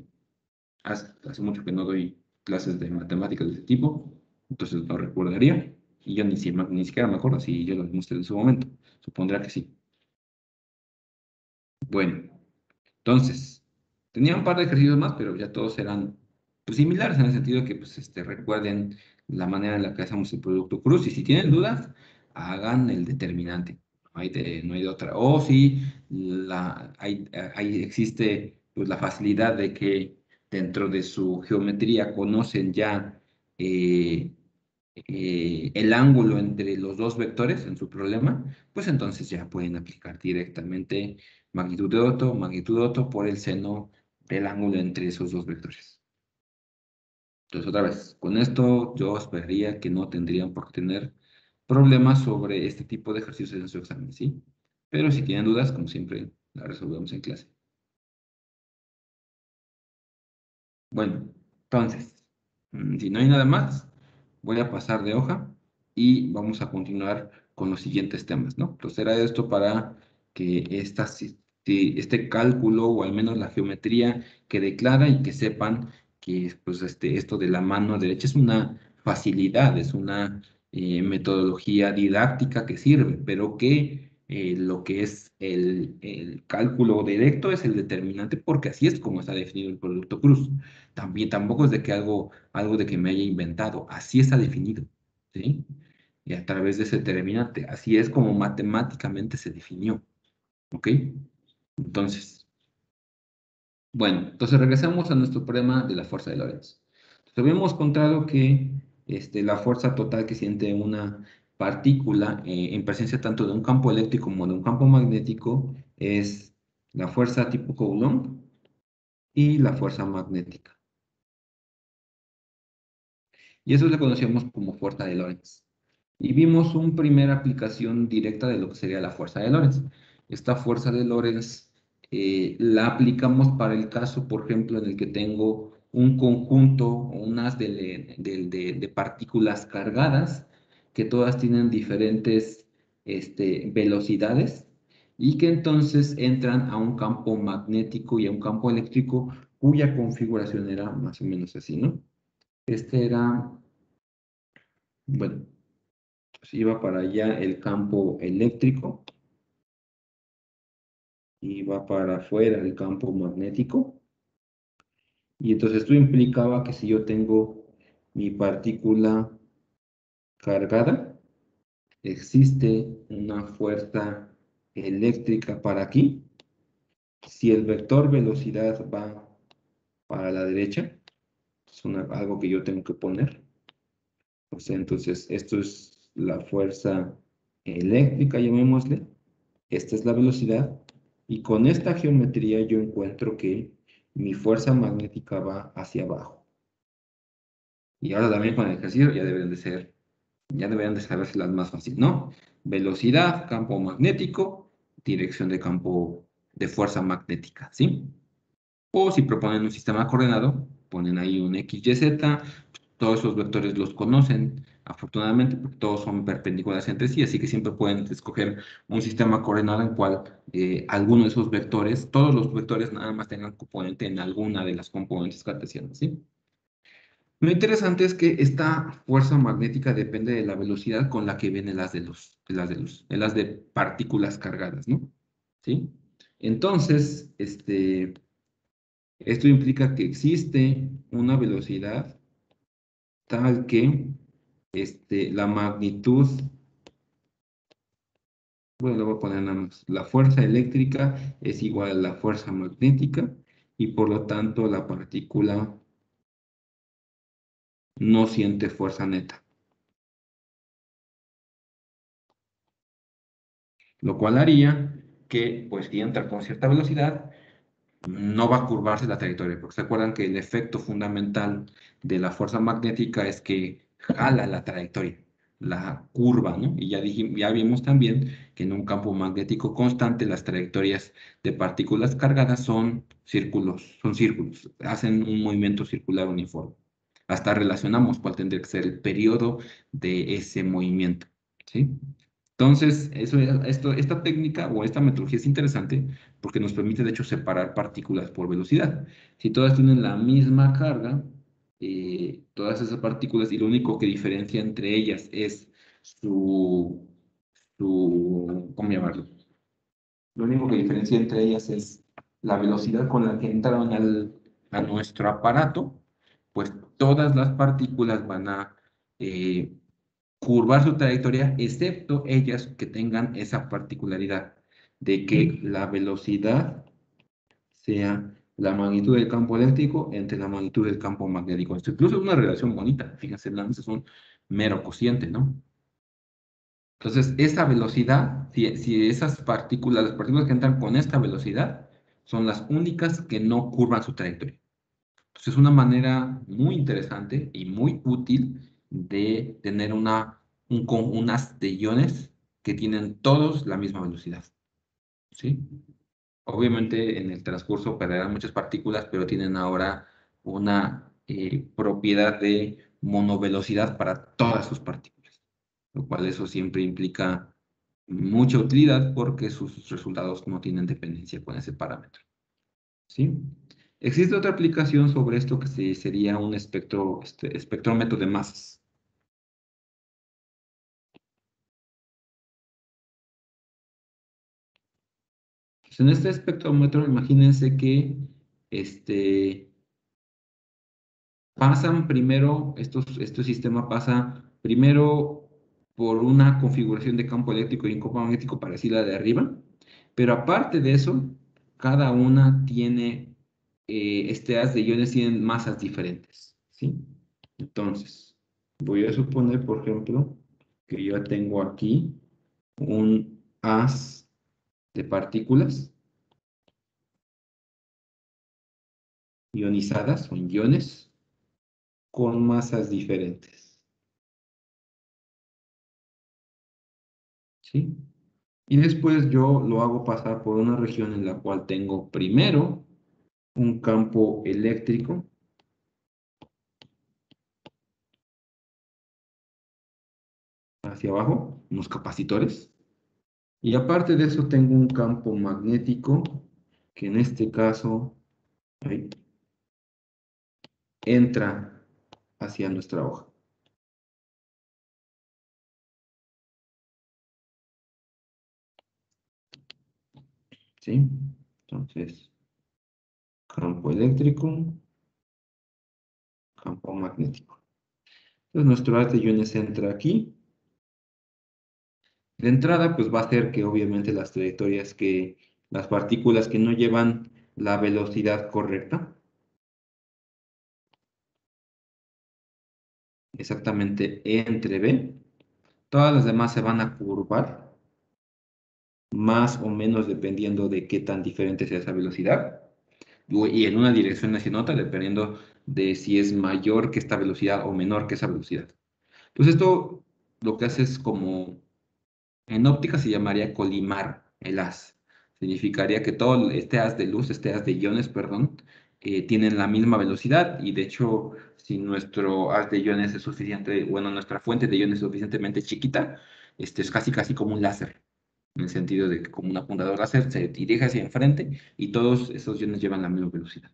hace mucho que no doy clases de matemáticas de ese tipo, entonces no recordaría. Y yo ni siquiera me acuerdo si yo lo demostré en su momento. Supondrá que sí. Bueno, entonces, tenía un par de ejercicios más, pero ya todos eran pues, similares en el sentido que pues, recuerden la manera en la que hacemos el producto cruz. Y si tienen dudas, hagan el determinante. No hay de otra. O si ahí existe pues, la facilidad de que dentro de su geometría conocen ya eh, el ángulo entre los dos vectores en su problema, pues entonces ya pueden aplicar directamente magnitud de Otto por el seno del ángulo entre esos dos vectores. Entonces, otra vez, con esto yo esperaría que no tendrían por qué tener problemas sobre este tipo de ejercicios en su examen, ¿sí? Pero si tienen dudas, como siempre, la resolvemos en clase. Bueno, entonces, si no hay nada más, voy a pasar de hoja y vamos a continuar con los siguientes temas, ¿no? Entonces era esto para que este cálculo o al menos la geometría quede clara y que sepan que pues, esto de la mano derecha es una facilidad, es una metodología didáctica que sirve, pero que lo que es el cálculo directo es el determinante porque así es como está definido el producto cruz. También, tampoco es de que algo de que me haya inventado, así está definido, ¿sí? Y a través de ese determinante, así es como matemáticamente se definió, ¿ok? Entonces, bueno, entonces regresamos a nuestro problema de la fuerza de Lorentz. Entonces, habíamos encontrado que la fuerza total que siente una partícula en presencia tanto de un campo eléctrico como de un campo magnético es la fuerza tipo Coulomb y la fuerza magnética. Y eso le conocemos como fuerza de Lorentz. Y vimos una primera aplicación directa de lo que sería la fuerza de Lorentz. Esta fuerza de Lorentz la aplicamos para el caso, por ejemplo, en el que tengo un conjunto o un haz de partículas cargadas que todas tienen diferentes velocidades y que entonces entran a un campo magnético y a un campo eléctrico cuya configuración era más o menos así, ¿no? Este era, bueno, pues iba para allá el campo eléctrico, iba para afuera el campo magnético, y entonces esto implicaba que si yo tengo mi partícula cargada, existe una fuerza eléctrica para aquí. Si el vector velocidad va para la derecha, es algo que yo tengo que poner. O sea, entonces esto es la fuerza eléctrica, llamémosle. Esta es la velocidad. Y con esta geometría yo encuentro que mi fuerza magnética va hacia abajo. Y ahora también con el ejercicio ya deberían de saberse las más fácil, ¿no? Velocidad, campo magnético, dirección de campo de fuerza magnética, ¿sí? O si proponen un sistema coordenado, ponen ahí un X, Y, Z. Todos esos vectores los conocen, afortunadamente, porque todos son perpendiculares entre sí, así que siempre pueden escoger un sistema coordenado en cual alguno de esos vectores, todos los vectores nada más tengan componente en alguna de las componentes cartesianas, ¿sí? Lo interesante es que esta fuerza magnética depende de la velocidad con la que viene el haz de luz, el haz de partículas cargadas, ¿no? ¿Sí? Entonces, esto implica que existe una velocidad tal que la magnitud, bueno, le voy a poner nada más, la fuerza eléctrica es igual a la fuerza magnética y por lo tanto la partícula no siente fuerza neta. Lo cual haría que, pues, si entra con cierta velocidad, no va a curvarse la trayectoria, porque se acuerdan que el efecto fundamental de la fuerza magnética es que jala la trayectoria, la curva, ¿no? Y ya vimos también que en un campo magnético constante las trayectorias de partículas cargadas son círculos, hacen un movimiento circular uniforme. Hasta relacionamos cuál tendría que ser el periodo de ese movimiento, ¿sí? Entonces, esta técnica o esta metodología es interesante porque nos permite de hecho separar partículas por velocidad. Si todas tienen la misma carga, todas esas partículas, y lo único que diferencia entre ellas es ¿cómo llamarlo? Lo único que diferencia entre ellas es la velocidad con la que entraron a nuestro aparato, pues todas las partículas van a curvar su trayectoria, excepto ellas que tengan esa particularidad de que la velocidad sea la magnitud del campo eléctrico entre la magnitud del campo magnético. Esto incluso es una relación bonita, fíjense, Lance es un mero cociente, ¿no? Entonces, esa velocidad, si esas partículas, las partículas que entran con esta velocidad, son las únicas que no curvan su trayectoria. Entonces, es una manera muy interesante y muy útil de tener unas de iones que tienen todos la misma velocidad. ¿Sí? Obviamente, en el transcurso perderán muchas partículas, pero tienen ahora una propiedad de monovelocidad para todas sus partículas, lo cual eso siempre implica mucha utilidad porque sus resultados no tienen dependencia con ese parámetro. ¿Sí? Existe otra aplicación sobre esto que sería un espectrómetro de masas. Pues en este espectrómetro, imagínense que pasan primero, este sistema pasa primero por una configuración de campo eléctrico y un campo magnético parecida a la de arriba, pero aparte de eso, cada una tiene, este haz de iones tienen masas diferentes, ¿sí? Entonces, voy a suponer, por ejemplo, que yo tengo aquí un haz de partículas ionizadas o iones con masas diferentes, ¿sí? Y después yo lo hago pasar por una región en la cual tengo primero un campo eléctrico hacia abajo, unos capacitores, y aparte de eso tengo un campo magnético que en este caso ahí, entra hacia nuestra hoja. ¿Sí? Entonces, campo eléctrico, campo magnético. Entonces nuestro haz de iones entra aquí. De entrada, pues va a ser que obviamente las trayectorias las partículas que no llevan la velocidad correcta, exactamente entre B, todas las demás se van a curvar, más o menos dependiendo de qué tan diferente sea esa velocidad, y en una dirección hacia otra, dependiendo de si es mayor que esta velocidad o menor que esa velocidad. Entonces esto lo que hace es como, en óptica se llamaría colimar el haz. Significaría que todo este haz de luz, este haz de iones, perdón, tienen la misma velocidad y de hecho, si nuestro haz de iones es suficiente, bueno, nuestra fuente de iones es suficientemente chiquita, es casi como un láser, en el sentido de que como un apuntador láser se dirige hacia enfrente y todos esos iones llevan la misma velocidad.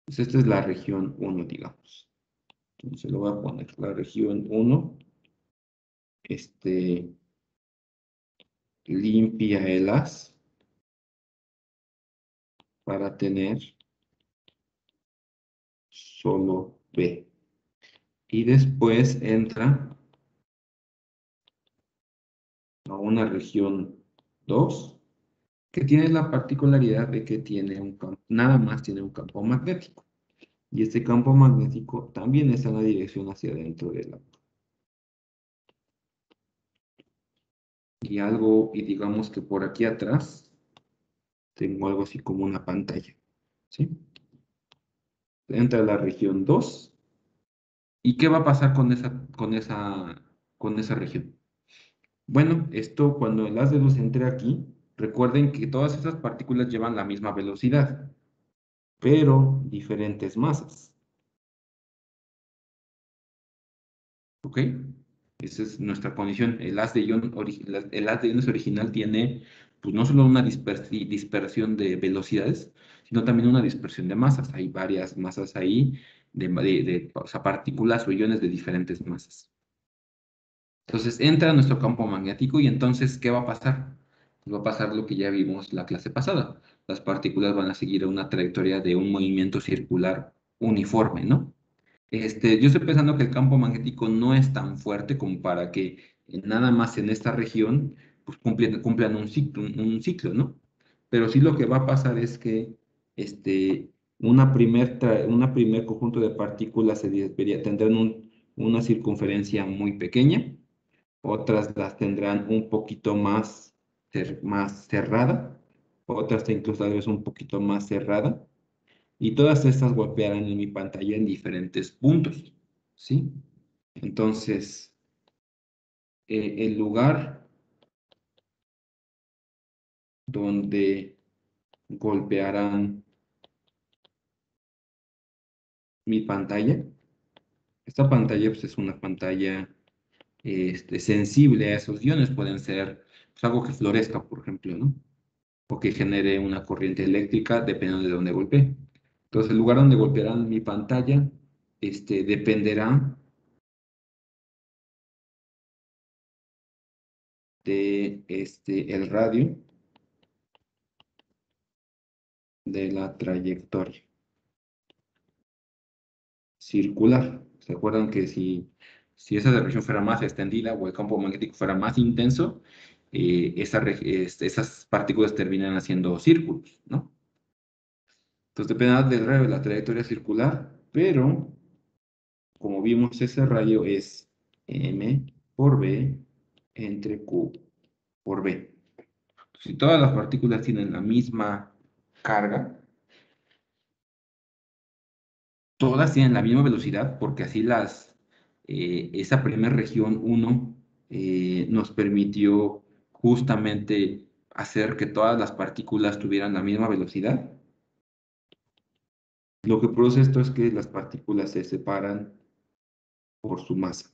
Entonces, esta es la región 1, digamos. Entonces, lo voy a poner, la región 1, limpia el haz para tener solo B. Y después entra a una región 2, que tiene la particularidad de que tiene un campo, nada más tiene un campo magnético. Y este campo magnético también está en la dirección hacia adentro del auto. Y digamos que por aquí atrás tengo algo así como una pantalla. ¿Sí? Entra a la región 2. ¿Y qué va a pasar con esa región? Bueno, esto cuando el haz de luz entre aquí, recuerden que todas esas partículas llevan la misma velocidad, pero diferentes masas. ¿Ok? Esa es nuestra condición. El haz de iones original tiene pues no solo una dispersión de velocidades, sino también una dispersión de masas. Hay varias masas ahí, o sea, partículas o iones de diferentes masas. Entonces entra a nuestro campo magnético y entonces, ¿qué va a pasar? Pues va a pasar lo que ya vimos la clase pasada. Las partículas van a seguir una trayectoria de un movimiento circular uniforme, ¿no? Yo estoy pensando que el campo magnético no es tan fuerte como para que nada más en esta región pues, cumplan un ciclo, ¿no? Pero sí lo que va a pasar es que una primer conjunto de partículas tendrán una circunferencia muy pequeña, otras las tendrán un poquito más cerrada, otras incluso tal vez un poquito más cerrada, y todas estas golpearán en mi pantalla en diferentes puntos, ¿sí? Entonces, el lugar donde golpearán mi pantalla, esta pantalla pues, es una pantalla sensible a esos iones, pueden ser pues, algo que florezca, por ejemplo, ¿no? O que genere una corriente eléctrica dependiendo de dónde golpee. Entonces, el lugar donde golpearán mi pantalla dependerá de el radio de la trayectoria circular. ¿Se acuerdan que si esa región fuera más extendida o el campo magnético fuera más intenso, esas partículas terminan haciendo círculos, ¿no? Entonces dependerá del radio de la trayectoria circular, pero como vimos, ese radio es m por b entre q por b. Si todas las partículas tienen la misma carga, todas tienen la misma velocidad, porque así esa primera región 1 nos permitió justamente hacer que todas las partículas tuvieran la misma velocidad. Lo que produce esto es que las partículas se separan por su masa.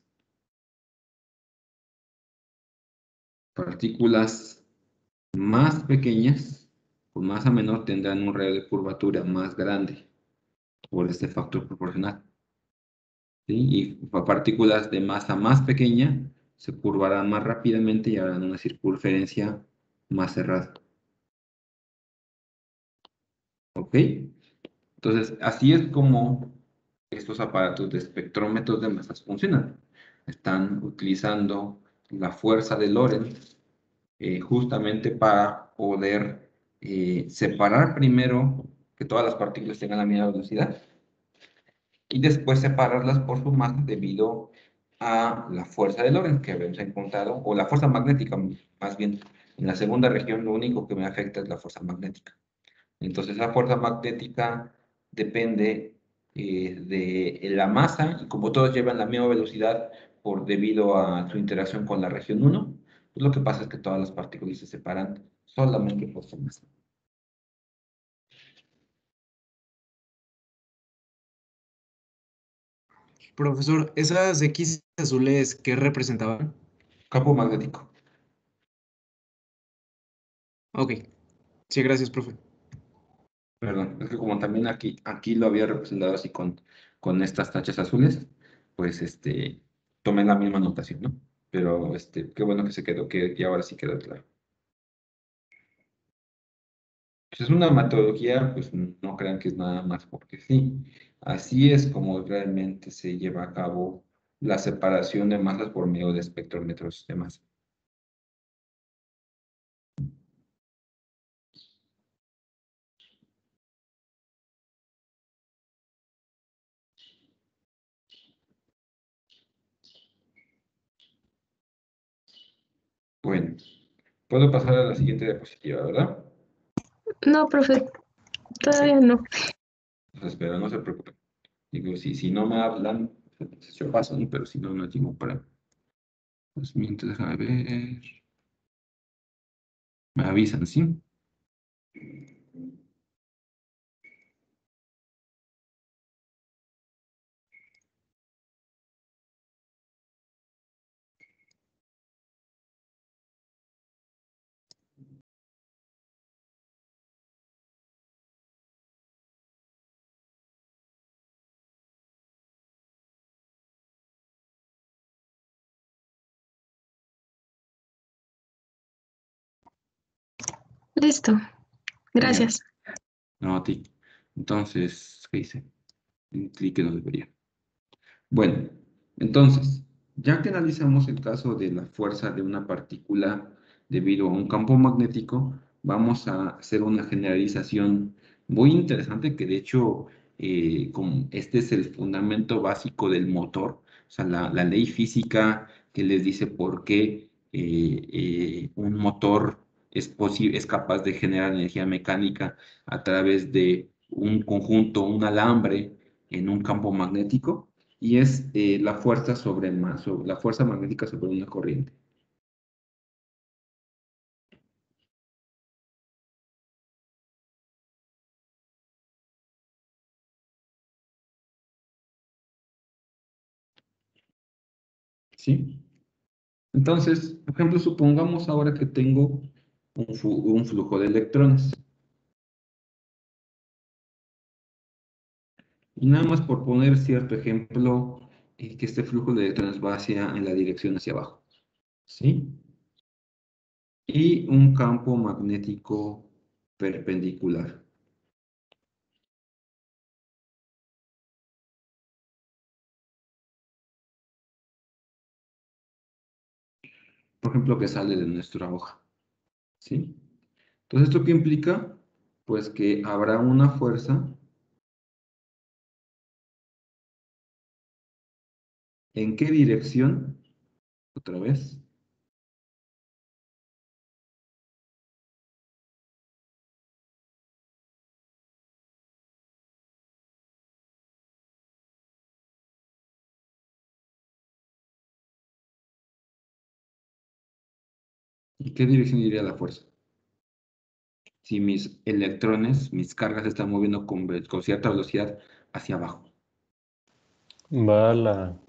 Partículas más pequeñas, con masa menor, tendrán un radio de curvatura más grande por este factor proporcional. ¿Sí? Y partículas de masa más pequeña se curvarán más rápidamente y harán una circunferencia más cerrada. ¿Ok? Entonces, así es como estos aparatos de espectrómetros de masas funcionan. Están utilizando la fuerza de Lorentz justamente para poder separar primero que todas las partículas tengan la misma velocidad y después separarlas por su masa debido a la fuerza de Lorentz que habíamos encontrado, o la fuerza magnética más bien. En la segunda región lo único que me afecta es la fuerza magnética. Entonces la fuerza magnética depende de la masa y como todos llevan la misma velocidad debido a su interacción con la región 1, pues lo que pasa es que todas las partículas se separan solamente por su masa. Profesor, ¿esas X azules qué representaban? Campo magnético. Ok. Sí, gracias, profe. Perdón, es que como también aquí lo había representado así con estas tachas azules, pues tomé la misma notación, ¿no? Pero qué bueno que se quedó, que ahora sí quedó claro. Pues es una metodología, pues no crean que es nada más porque sí. Así es como realmente se lleva a cabo la separación de masas por medio de espectrómetros de masa. Bueno, puedo pasar a la siguiente diapositiva, ¿verdad? No, profe, todavía no. Pues espera, no se preocupen. Digo, si no me hablan, pues yo paso, ¿no? Pero si no, no tengo para. Pues mientras, déjame ver. Me avisan, ¿sí? Listo. Gracias. No, a ti. Entonces, ¿qué hice? Un clic que no debería. Bueno, entonces, ya que analizamos el caso de la fuerza de una partícula debido a un campo magnético, vamos a hacer una generalización muy interesante que de hecho, como este es el fundamento básico del motor, o sea, la ley física que les dice por qué un motor es capaz de generar energía mecánica a través de un conjunto, un alambre en un campo magnético y es la fuerza la fuerza magnética sobre una corriente. ¿Sí? Entonces, por ejemplo, supongamos ahora que tengo un flujo de electrones. Y nada más por poner cierto ejemplo, que este flujo de electrones va en la dirección hacia abajo. ¿Sí? Y un campo magnético perpendicular. Por ejemplo, que sale de nuestra hoja. ¿Sí? Entonces, ¿esto qué implica? Pues que habrá una fuerza. ¿En qué dirección? Otra vez. ¿En qué dirección iría la fuerza? Si mis electrones, mis cargas se están moviendo con cierta velocidad hacia abajo. Va a la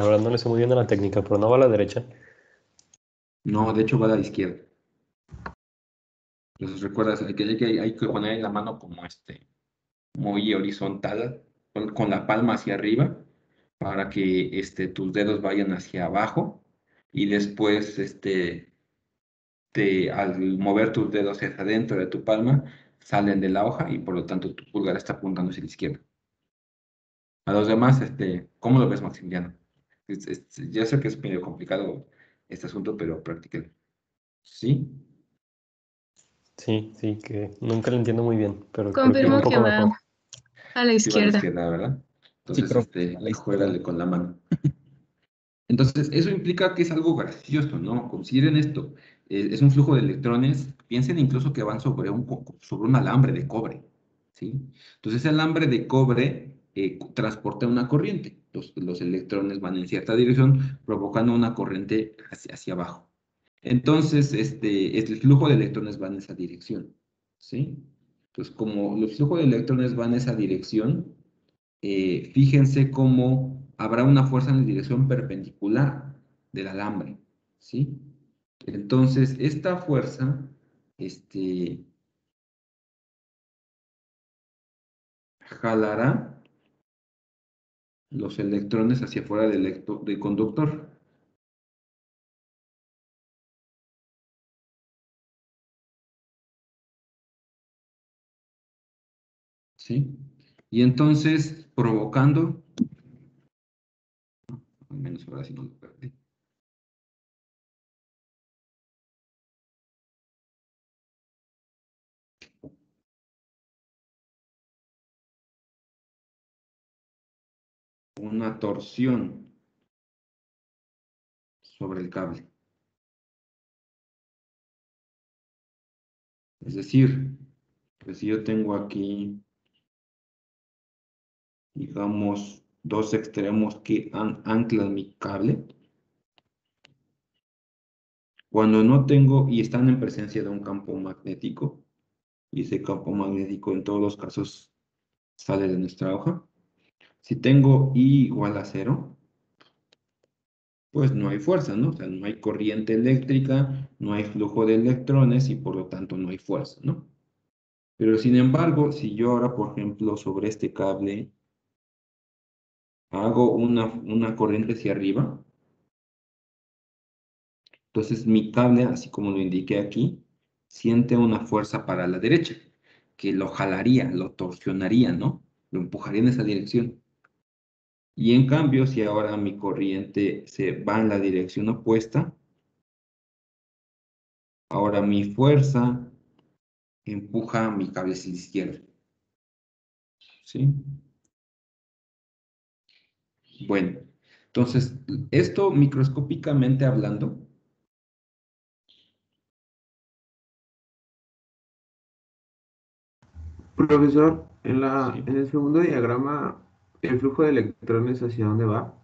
verdad no le sé muy bien a la técnica, pero no va a la derecha. No, de hecho va a la izquierda. Entonces recuerdas, hay que poner la mano como muy horizontal, con la palma hacia arriba, para que tus dedos vayan hacia abajo y después al mover tus dedos hacia adentro de tu palma, salen de la hoja y por lo tanto tu pulgar está apuntando hacia la izquierda. A los demás, ¿cómo lo ves, Maximiliano? Ya sé que es medio complicado este asunto, pero practíquelo. ¿Sí? Sí, sí, que nunca lo entiendo muy bien, pero creo que un Confirmo que poco va mejor. a la Sí va a la izquierda. izquierda, ¿verdad? Sí, Entonces, creo que a la izquierda. juégale con la mano. Entonces, eso implica que es algo gracioso, ¿no? Consideren esto. Es un flujo de electrones. Piensen incluso que van sobre un alambre de cobre, ¿sí? Entonces, ese alambre de cobre transporta una corriente. Los electrones van en cierta dirección, provocando una corriente hacia abajo. Entonces, el flujo de electrones va en esa dirección, ¿sí? Entonces, como el flujo de electrones va en esa dirección, fíjense cómo habrá una fuerza en la dirección perpendicular del alambre, ¿sí? Entonces, esta fuerza, jalará los electrones hacia afuera del conductor, ¿sí? Y entonces, provocando, al menos ahora sí no lo perdí. Una torsión sobre el cable. Es decir, pues si yo tengo aquí, digamos, dos extremos que anclan mi cable, cuando no tengo y están en presencia de un campo magnético, y ese campo magnético en todos los casos sale de nuestra hoja, si tengo I igual a 0, pues no hay fuerza, ¿no? O sea, no hay corriente eléctrica, no hay flujo de electrones y por lo tanto no hay fuerza, ¿no? Pero sin embargo, si yo ahora, por ejemplo, sobre este cable hago una corriente hacia arriba, entonces mi cable, así como lo indiqué aquí, siente una fuerza para la derecha, que lo jalaría, lo torsionaría, ¿no? Lo empujaría en esa dirección. Y en cambio, si ahora mi corriente se va en la dirección opuesta, ahora mi fuerza empuja mi cable hacia la izquierda. ¿Sí? Bueno, entonces, esto microscópicamente hablando, Profesor, en el segundo diagrama, ¿el flujo de electrones hacia dónde va?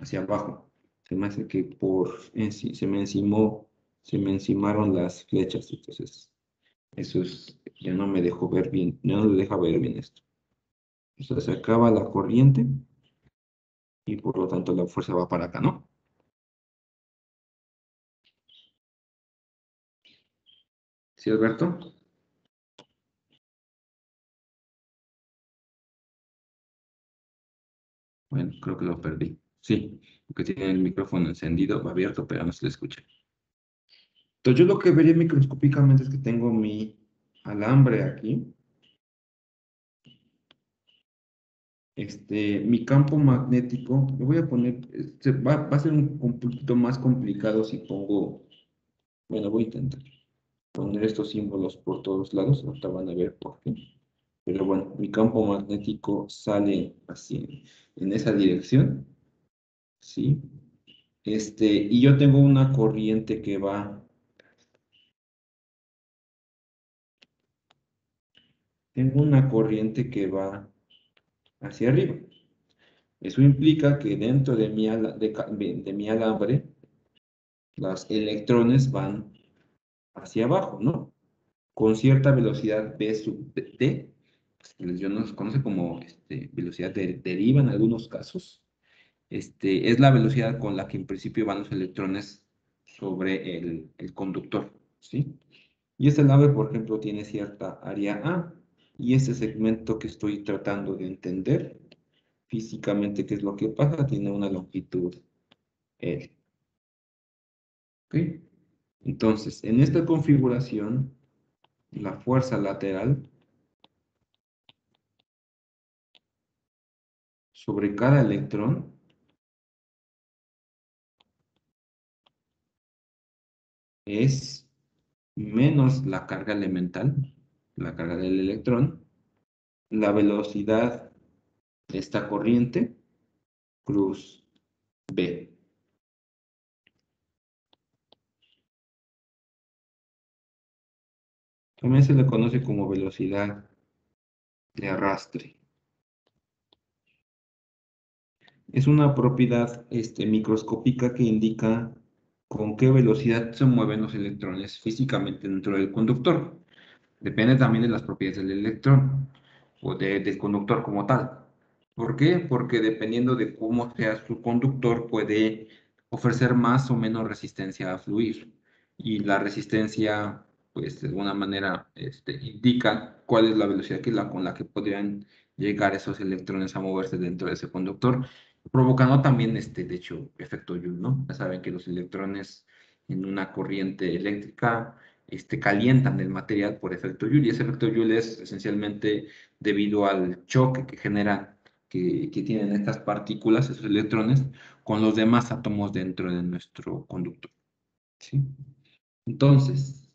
hacia abajo. Se me hace que se me encimaron las flechas, entonces eso es, ya no me dejó ver bien, no me deja ver bien esto. O sea, se acaba la corriente y por lo tanto la fuerza va para acá, ¿no? ¿Sí, Alberto? Bueno, creo que lo perdí. Sí, porque tiene el micrófono encendido, abierto, pero no se le escucha. Entonces yo lo que vería microscópicamente es que tengo mi alambre aquí. Mi campo magnético, lo voy a poner, va a ser un poquito más complicado si pongo, bueno, voy a intentar poner estos símbolos por todos lados, ahorita van a ver por qué. Pero bueno, mi campo magnético sale así, en esa dirección, ¿sí? Y yo tengo una corriente que va, hacia arriba. Eso implica que dentro de de mi alambre, los electrones van hacia abajo, ¿no? Con cierta velocidad v sub d, que yo nos conoce como velocidad de deriva en algunos casos. Es la velocidad con la que en principio van los electrones sobre el conductor, ¿sí? Y este alambre, por ejemplo, tiene cierta área A, y este segmento que estoy tratando de entender físicamente qué es lo que pasa, tiene una longitud L. ¿Ok? Entonces, en esta configuración, la fuerza lateral sobre cada electrón es menos la carga elemental, la carga del electrón, la velocidad de esta corriente, cruz B. También se le conoce como velocidad de arrastre. Es una propiedad microscópica que indica con qué velocidad se mueven los electrones físicamente dentro del conductor. Depende también de las propiedades del electrón o del conductor como tal. ¿Por qué? Porque dependiendo de cómo sea su conductor puede ofrecer más o menos resistencia a fluir. Y la resistencia, pues de alguna manera, indica cuál es la velocidad con la que podrían llegar esos electrones a moverse dentro de ese conductor, provocando también, de hecho, efecto Joule, ¿no? Ya saben que los electrones en una corriente eléctrica calientan el material por efecto Joule, y ese efecto Joule es esencialmente debido al choque que generan, que tienen estas partículas, esos electrones, con los demás átomos dentro de nuestro conductor, ¿sí? Entonces,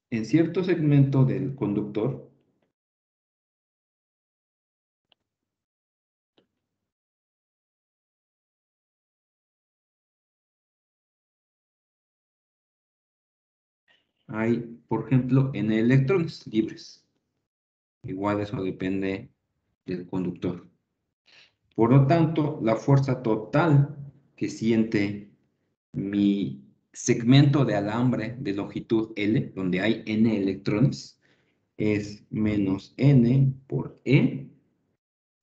en cierto segmento del conductor, hay, por ejemplo, N electrones libres. Igual eso depende del conductor. Por lo tanto, la fuerza total que siente mi segmento de alambre de longitud L, donde hay N electrones, es menos N por E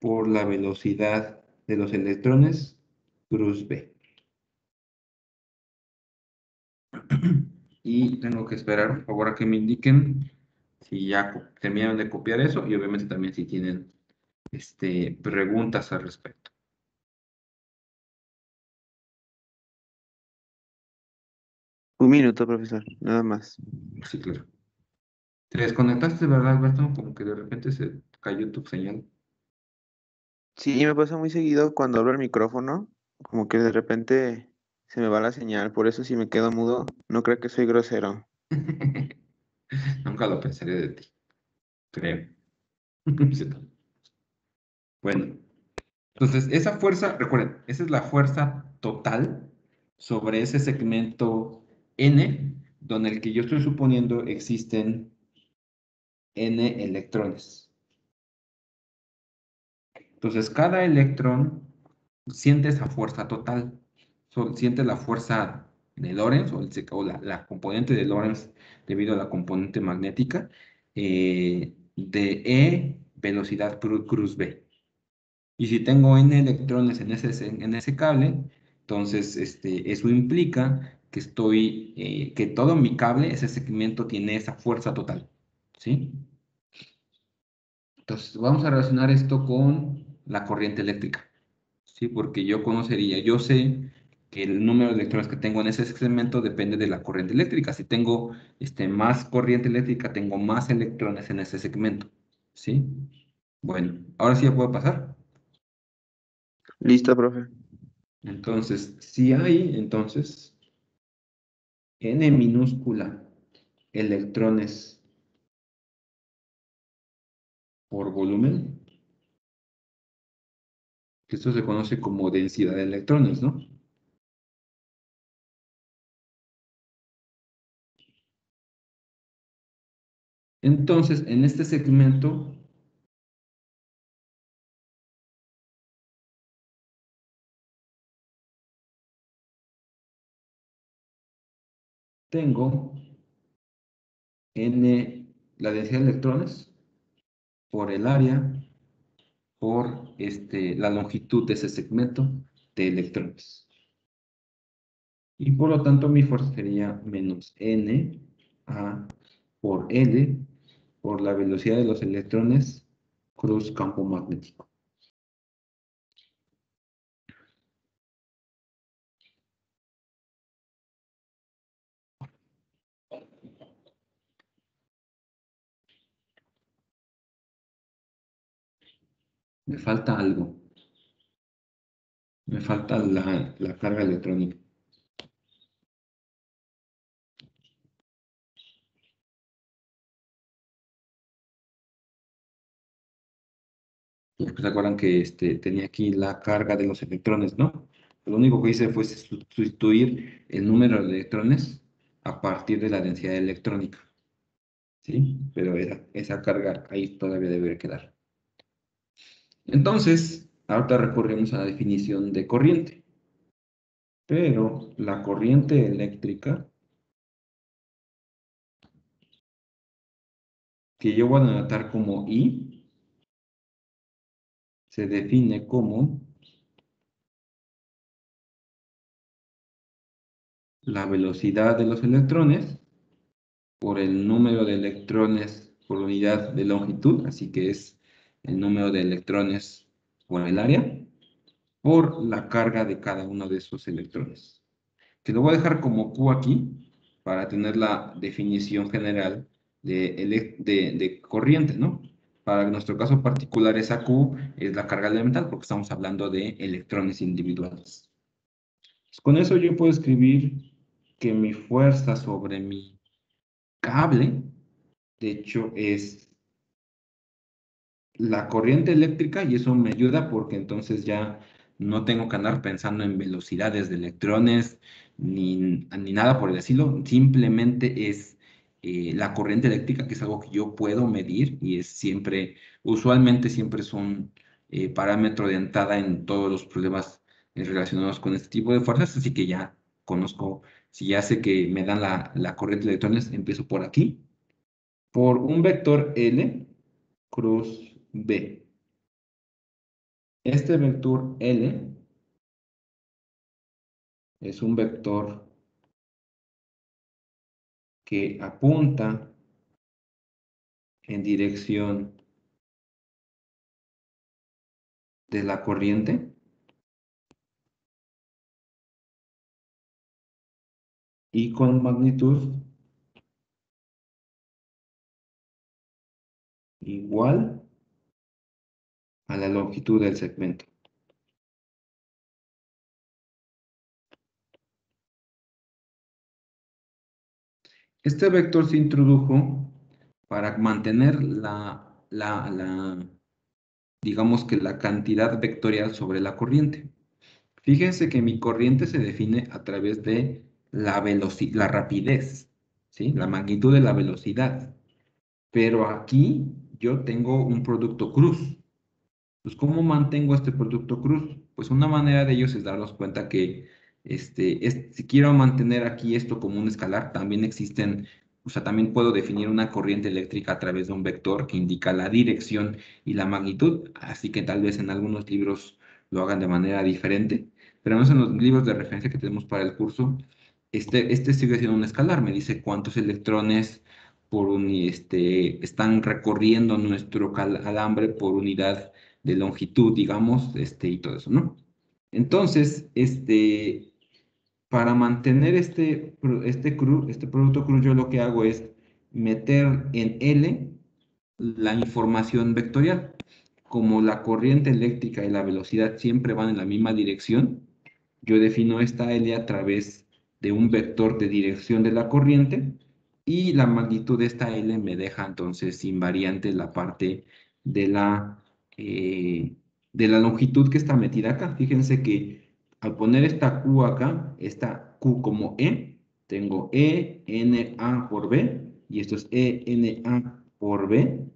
por la velocidad de los electrones cruz B. Y tengo que esperar, por favor, a que me indiquen si ya terminaron de copiar eso, y obviamente también si tienen preguntas al respecto. Un minuto, profesor, nada más. Sí, claro. ¿Te desconectaste, verdad, Alberto? Como que de repente se cayó tu señal. Sí, me pasa muy seguido cuando abro el micrófono, como que de repente se me va la señal, por eso si me quedo mudo, no creo que soy grosero. Nunca lo pensaré de ti, creo. Sí, no. Bueno, entonces esa fuerza, recuerden, esa es la fuerza total sobre ese segmento N, donde el que yo estoy suponiendo existen N electrones. Entonces, cada electrón siente esa fuerza total, siente la fuerza de Lorentz o la componente de Lorentz debido a la componente magnética de E velocidad cruz B. Y si tengo N electrones en ese cable, entonces eso implica que que todo mi cable, ese segmento tiene esa fuerza total, ¿sí? Entonces, vamos a relacionar esto con la corriente eléctrica. Sí, porque yo sé que el número de electrones que tengo en ese segmento depende de la corriente eléctrica. Si tengo más corriente eléctrica, tengo más electrones en ese segmento. ¿Sí? Bueno, ahora sí ya puedo pasar. Listo, profe. Entonces, si hay n minúscula electrones por volumen, que esto se conoce como densidad de electrones, ¿no? Entonces, en este segmento tengo la densidad de electrones por el área, por la longitud de ese segmento de electrones. Y por lo tanto mi fuerza sería menos N A por L por la velocidad de los electrones cruz campo magnético. Me falta algo. Me falta la carga electrónica. Pues, ¿se acuerdan que tenía aquí la carga de los electrones, no? Lo único que hice fue sustituir el número de electrones a partir de la densidad electrónica. ¿Sí? Pero esa carga ahí todavía debe quedar. Entonces, ahorita recurrimos a la definición de corriente. Pero la corriente eléctrica, que yo voy a anotar como I, se define como la velocidad de los electrones por el número de electrones por unidad de longitud, así que es el número de electrones por el área, por la carga de cada uno de esos electrones. Que lo voy a dejar como Q aquí, para tener la definición general de corriente, ¿no? Para nuestro caso particular, esa Q es la carga elemental, porque estamos hablando de electrones individuales. Pues con eso yo puedo escribir que mi fuerza sobre mi cable, de hecho, es la corriente eléctrica y eso me ayuda porque entonces ya no tengo que andar pensando en velocidades de electrones ni nada por el estilo, simplemente es la corriente eléctrica que es algo que yo puedo medir y es usualmente siempre es un parámetro de entrada en todos los problemas relacionados con este tipo de fuerzas, así que ya conozco, si ya sé que me dan la corriente de electrones, empiezo por aquí, por un vector L cruz B. Este vector L es un vector que apunta en dirección de la corriente y con magnitud igual a la longitud del segmento. Este vector se introdujo para mantener digamos que la cantidad vectorial sobre la corriente. Fíjense que mi corriente se define a través de la rapidez, ¿sí? La magnitud de la velocidad. Pero aquí yo tengo un producto cruz. Pues, ¿cómo mantengo este producto cruz? Pues una manera de ellos es darnos cuenta que si quiero mantener aquí esto como un escalar, también existen, o sea, también puedo definir una corriente eléctrica a través de un vector que indica la dirección y la magnitud, así que tal vez en algunos libros lo hagan de manera diferente, pero no en los libros de referencia que tenemos para el curso, este sigue siendo un escalar, me dice cuántos electrones están recorriendo nuestro alambre por unidad de longitud, digamos, y todo eso, ¿no? Entonces, para mantener este producto cruz, yo lo que hago es meter en L la información vectorial. Como la corriente eléctrica y la velocidad siempre van en la misma dirección, yo defino esta L a través de un vector de dirección de la corriente y la magnitud de esta L me deja entonces invariante la parte de eh, de la longitud que está metida acá. Fíjense que al poner esta Q acá, esta Q como E, tengo E, N, A por B, y esto es E, N, A por B,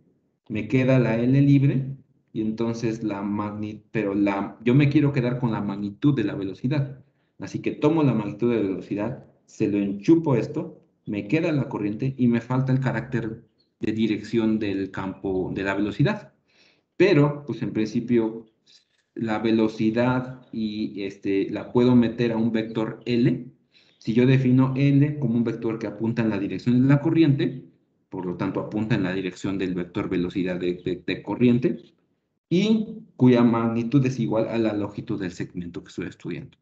me queda la L libre, y entonces yo me quiero quedar con la magnitud de la velocidad. Así que tomo la magnitud de la velocidad, se lo enchupo esto, me queda la corriente y me falta el carácter de dirección del campo de la velocidad. Pero, pues en principio, la velocidad la puedo meter a un vector L. Si yo defino L como un vector que apunta en la dirección de la corriente, por lo tanto apunta en la dirección del vector velocidad de corriente, y cuya magnitud es igual a la longitud del segmento que estoy estudiando.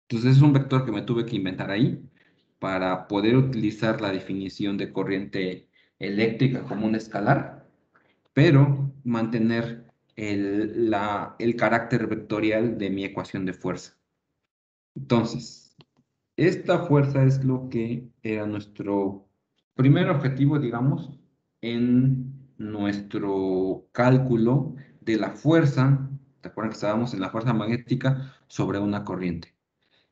Entonces es un vector que me tuve que inventar ahí para poder utilizar la definición de corriente eléctrica como un escalar, pero mantener el carácter vectorial de mi ecuación de fuerza. Entonces, esta fuerza es lo que era nuestro primer objetivo, digamos, en nuestro cálculo de la fuerza. ¿Te acuerdan que estábamos en la fuerza magnética sobre una corriente?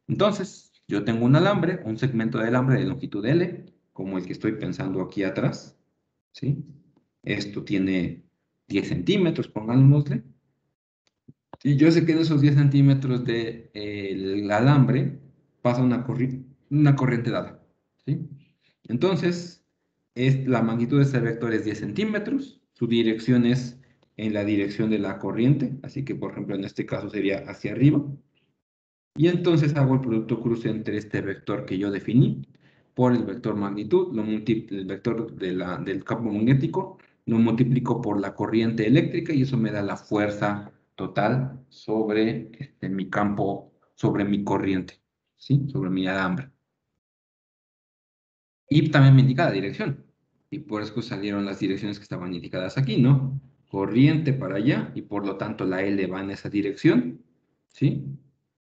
Entonces, yo tengo un alambre, un segmento de alambre de longitud L, como el que estoy pensando aquí atrás, ¿sí? Esto tiene 10 centímetros, pongámosle. Y yo sé que en esos 10 centímetros del alambre pasa una corriente dada, ¿sí? Entonces, la magnitud de este vector es 10 centímetros, su dirección es en la dirección de la corriente, así que, por ejemplo, en este caso sería hacia arriba. Y entonces hago el producto cruz entre este vector que yo definí por el vector magnitud, el vector del campo magnético, lo multiplico por la corriente eléctrica y eso me da la fuerza total sobre mi campo, sobre mi corriente, ¿sí? Sobre mi alambre. Y también me indica la dirección. Y por eso salieron las direcciones que estaban indicadas aquí, ¿no? Corriente para allá y por lo tanto la L va en esa dirección, ¿sí?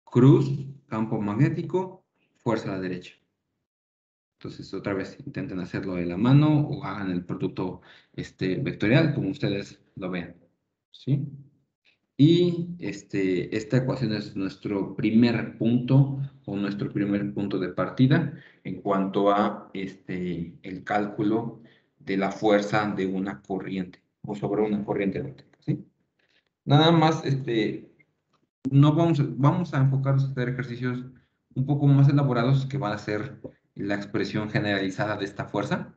Cruz, campo magnético, fuerza a la derecha. Entonces, otra vez, intenten hacerlo de la mano o hagan el producto vectorial como ustedes lo vean, ¿sí? Y esta ecuación es nuestro primer punto o nuestro primer punto de partida en cuanto a el cálculo de la fuerza de una corriente o sobre una corriente eléctrica, ¿sí? Nada más, no vamos a enfocarnos a hacer ejercicios un poco más elaborados que van a ser la expresión generalizada de esta fuerza,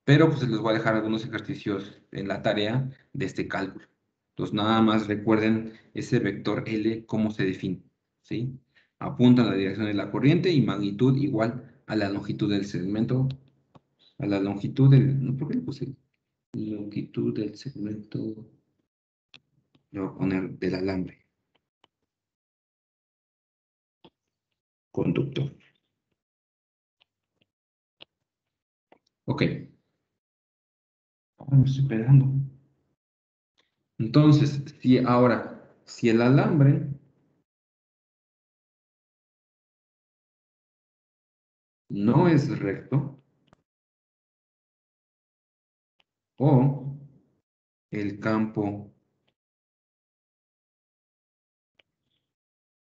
pero pues les voy a dejar algunos ejercicios en la tarea de este cálculo. Entonces nada más recuerden ese vector L, cómo se define, ¿sí? Apunta a la dirección de la corriente y magnitud igual a la longitud del segmento, a la longitud no, ¿por qué le puse? Longitud del segmento, le voy a poner del alambre conductor. Ok. Me estoy pegando. Entonces, si el alambre no es recto o el campo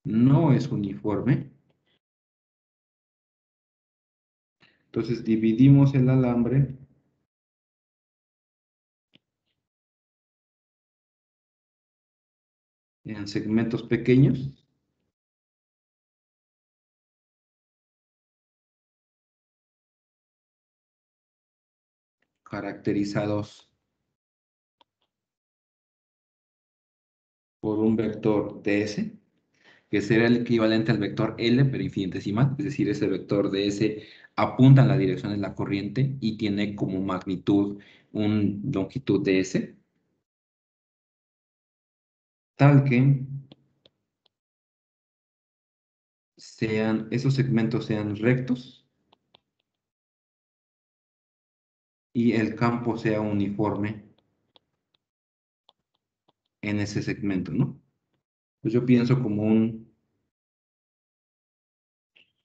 no es uniforme, entonces dividimos el alambre en segmentos pequeños caracterizados por un vector ds, que será el equivalente al vector L, pero infinitesimal, es decir, ese vector ds apunta en la dirección de la corriente y tiene como magnitud una longitud ds, tal que esos segmentos sean rectos y el campo sea uniforme en ese segmento, ¿no? Pues yo pienso como un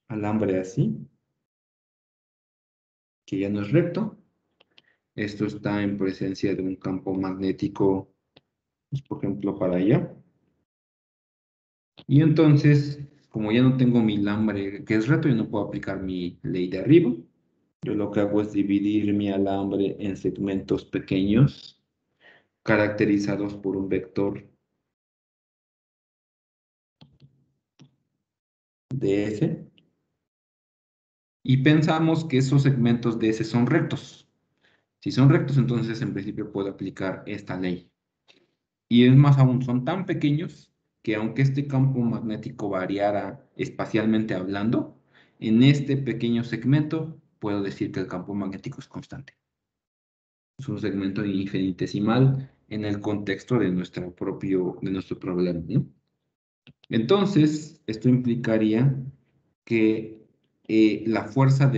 alambre así, que ya no es recto. Esto está en presencia de un campo magnético, pues, por ejemplo, para allá. Y entonces, como ya no tengo mi alambre que es recto, yo no puedo aplicar mi ley de arriba. Yo lo que hago es dividir mi alambre en segmentos pequeños, caracterizados por un vector ds. Y pensamos que esos segmentos ds son rectos. Si son rectos, entonces en principio puedo aplicar esta ley. Y es más aún, son tan pequeños que aunque este campo magnético variara espacialmente hablando, en este pequeño segmento puedo decir que el campo magnético es constante. Es un segmento infinitesimal en el contexto de nuestro problema, ¿no? Entonces, esto implicaría que la fuerza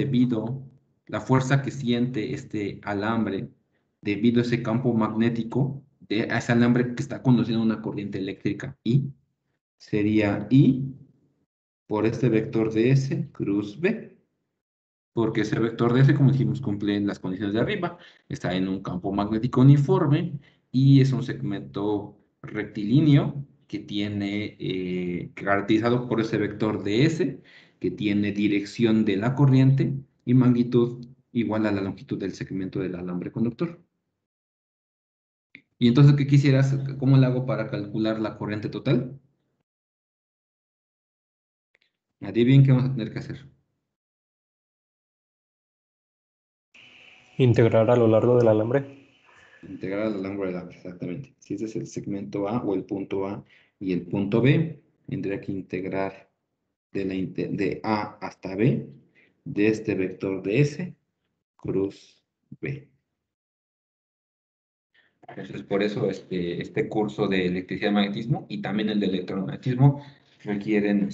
que siente este alambre debido a ese campo magnético, a ese alambre que está conduciendo una corriente eléctrica I, sería I por este vector de S cruz B, porque ese vector de S, como dijimos, cumple las condiciones de arriba, está en un campo magnético uniforme y es un segmento rectilíneo que tiene, caracterizado por ese vector de S, que tiene dirección de la corriente y magnitud igual a la longitud del segmento del alambre conductor. Y entonces, ¿qué quisieras? ¿Cómo le hago para calcular la corriente total? Adivinen qué vamos a tener que hacer. Integrar a lo largo del alambre. Integrar al alambre del alambre, exactamente. Si ese es el segmento A o el punto A y el punto B, tendría que integrar de A hasta B de este vector de S cruz B. Entonces, por eso este curso de electricidad y magnetismo y también el de electromagnetismo requieren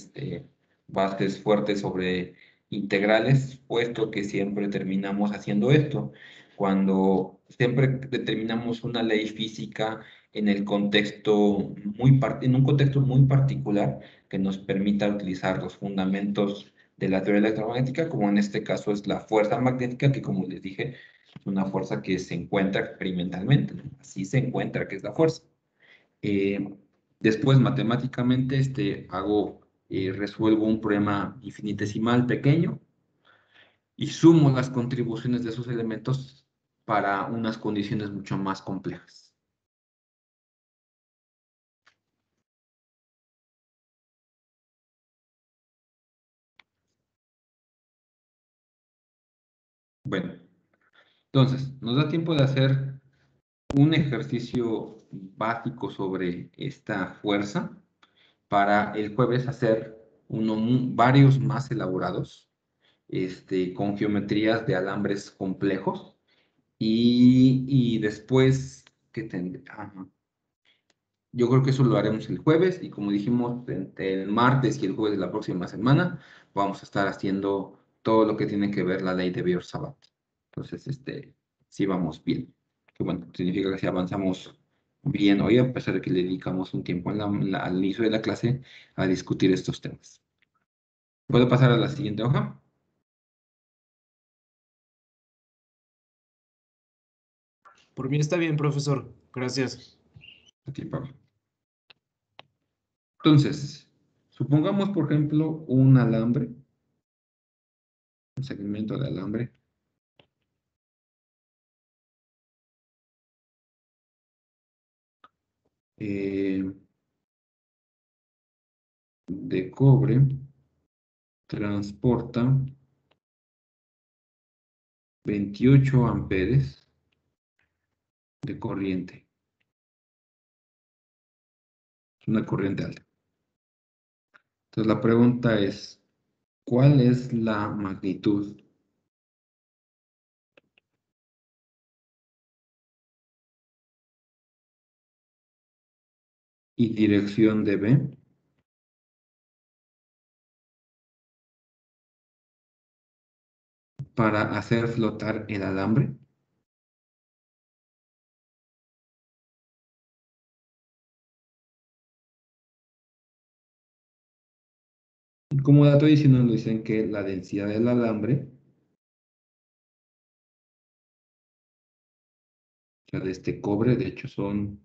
bases fuertes sobre integrales, puesto que siempre terminamos haciendo esto. Cuando siempre determinamos una ley física en el contexto en un contexto muy particular que nos permita utilizar los fundamentos de la teoría electromagnética, como en este caso es la fuerza magnética, que como les dije, es una fuerza que se encuentra experimentalmente, ¿no? Así se encuentra que es la fuerza. Eh, Después, matemáticamente, resuelvo un problema infinitesimal pequeño y sumo las contribuciones de esos elementos para unas condiciones mucho más complejas. Bueno, entonces, nos da tiempo de hacer un ejercicio básico sobre esta fuerza para el jueves hacer varios más elaborados, con geometrías de alambres complejos y después que yo creo que eso lo haremos el jueves y como dijimos, entre el martes y el jueves de la próxima semana vamos a estar haciendo todo lo que tiene que ver la ley de Beer-Sabat. Entonces, sí vamos bien. Que bueno, significa que si avanzamos bien hoy, a pesar de que le dedicamos un tiempo al inicio de la clase a discutir estos temas. ¿Puedo pasar a la siguiente hoja? Por mí está bien, profesor. Gracias. A ti, Pablo. Entonces, supongamos, por ejemplo, un alambre, un segmento de alambre. De cobre transporta 28 amperes de corriente. Es una corriente alta. Entonces la pregunta es, ¿cuál es la magnitud y dirección de B para hacer flotar el alambre? Como dato adicional nos dicen que la densidad del alambre, o sea, de este cobre, de hecho son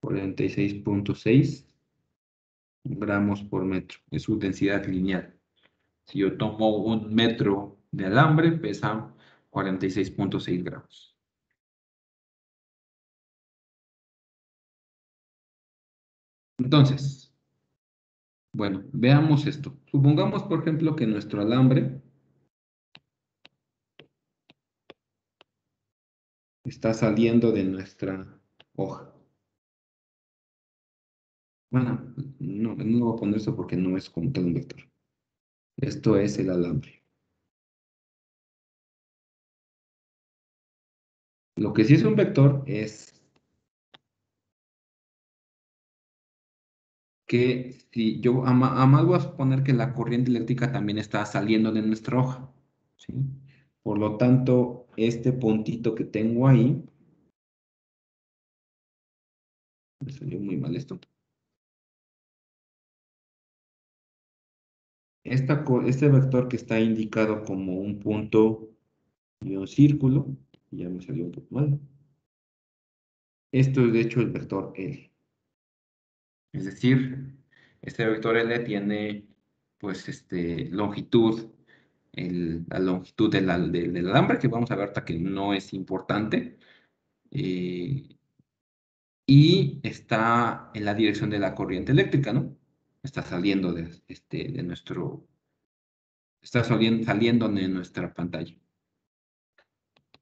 46.6 gramos por metro. Es su densidad lineal. Si yo tomo un metro de alambre, pesa 46.6 gramos. Entonces, bueno, veamos esto. Supongamos, por ejemplo, que nuestro alambre está saliendo de nuestra hoja. Bueno, no voy a poner esto porque no es como tal un vector. Esto es el alambre. Lo que sí es un vector es que si yo, además voy a suponer que la corriente eléctrica también está saliendo de nuestra hoja, ¿sí? Por lo tanto, este puntito que tengo ahí, me salió muy mal esto. Este vector que está indicado como un punto y un círculo, ya me salió un poco mal. Esto es de hecho el vector L. Es decir, este vector L tiene pues longitud, la longitud del alambre, que vamos a ver hasta que no es importante, y está en la dirección de la corriente eléctrica, ¿no? Está saliendo de nuestro, está saliendo de nuestra pantalla.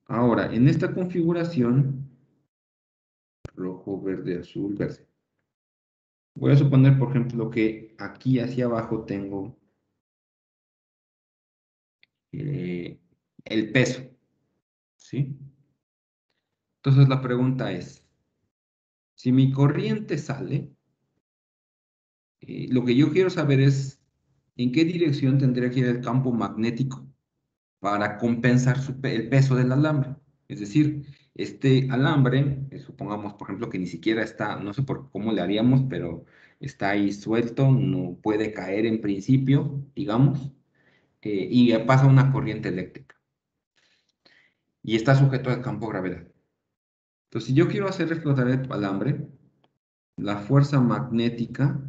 Ahora, en esta configuración, rojo, verde, azul, verde. Voy a suponer, por ejemplo, que aquí hacia abajo tengo el peso, ¿sí? Entonces la pregunta es, si mi corriente sale, lo que yo quiero saber es en qué dirección tendría que ir el campo magnético para compensar el peso del alambre. Es decir, este alambre, supongamos, por ejemplo, que ni siquiera está, no sé cómo le haríamos, pero está ahí suelto, no puede caer en principio, digamos, y pasa una corriente eléctrica. Y está sujeto al campo de gravedad. Entonces, si yo quiero hacer explotar el alambre, la fuerza magnética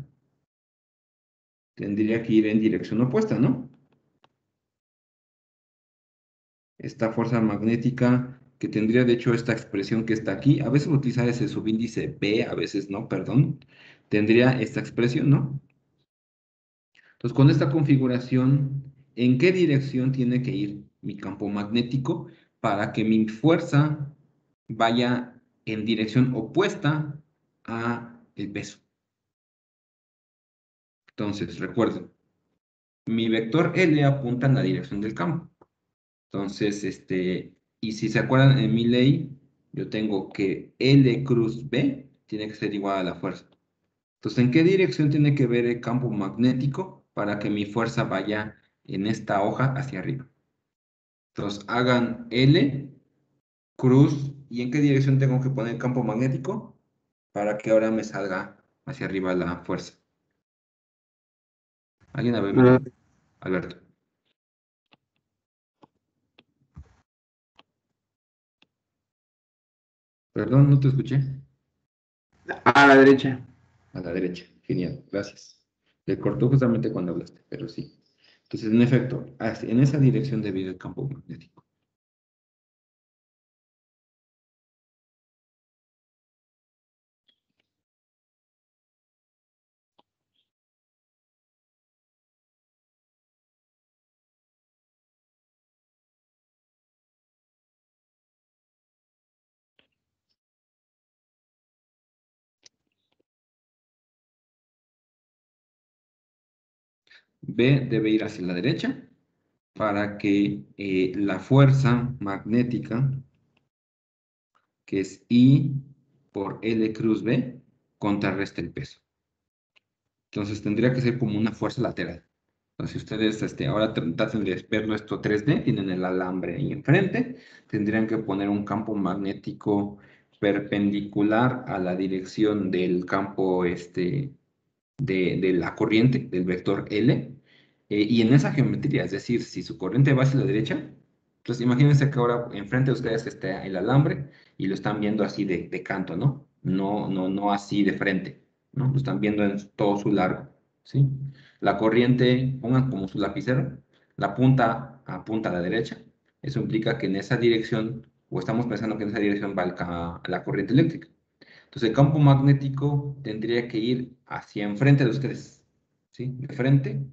tendría que ir en dirección opuesta, ¿no? Esta fuerza magnética que tendría de hecho esta expresión que está aquí, a veces utilizar ese subíndice B, a veces no, perdón, tendría esta expresión, ¿no? Entonces, con esta configuración, ¿en qué dirección tiene que ir mi campo magnético para que mi fuerza vaya en dirección opuesta a el peso? Entonces, recuerden, mi vector L apunta en la dirección del campo. Entonces, y si se acuerdan en mi ley, yo tengo que L cruz B tiene que ser igual a la fuerza. Entonces, ¿en qué dirección tiene que ver el campo magnético para que mi fuerza vaya en esta hoja hacia arriba? Entonces hagan L, cruz, ¿y en qué dirección tengo que poner el campo magnético? Para que ahora me salga hacia arriba la fuerza. ¿Alguien a ver mi duda? Alberto. Perdón, no te escuché. A la derecha. A la derecha. Genial, gracias. Le cortó justamente cuando hablaste, pero sí. Entonces, en efecto, en esa dirección debe ir el campo magnético. B debe ir hacia la derecha para que la fuerza magnética, que es I por L cruz B, contrarreste el peso. Entonces tendría que ser como una fuerza lateral. Entonces, si ustedes ahora traten de verlo esto 3D, tienen el alambre ahí enfrente, tendrían que poner un campo magnético perpendicular a la dirección del campo de la corriente, del vector L, y en esa geometría, es decir, si su corriente va hacia la derecha, entonces imagínense que ahora enfrente de ustedes está el alambre y lo están viendo así de canto, ¿no? No así de frente, ¿no? Lo están viendo en todo su largo, ¿sí? La corriente, pongan como su lapicero, la punta apunta a la derecha, eso implica que en esa dirección, o estamos pensando que en esa dirección va la corriente eléctrica. Entonces el campo magnético tendría que ir hacia enfrente de ustedes, ¿sí? De frente,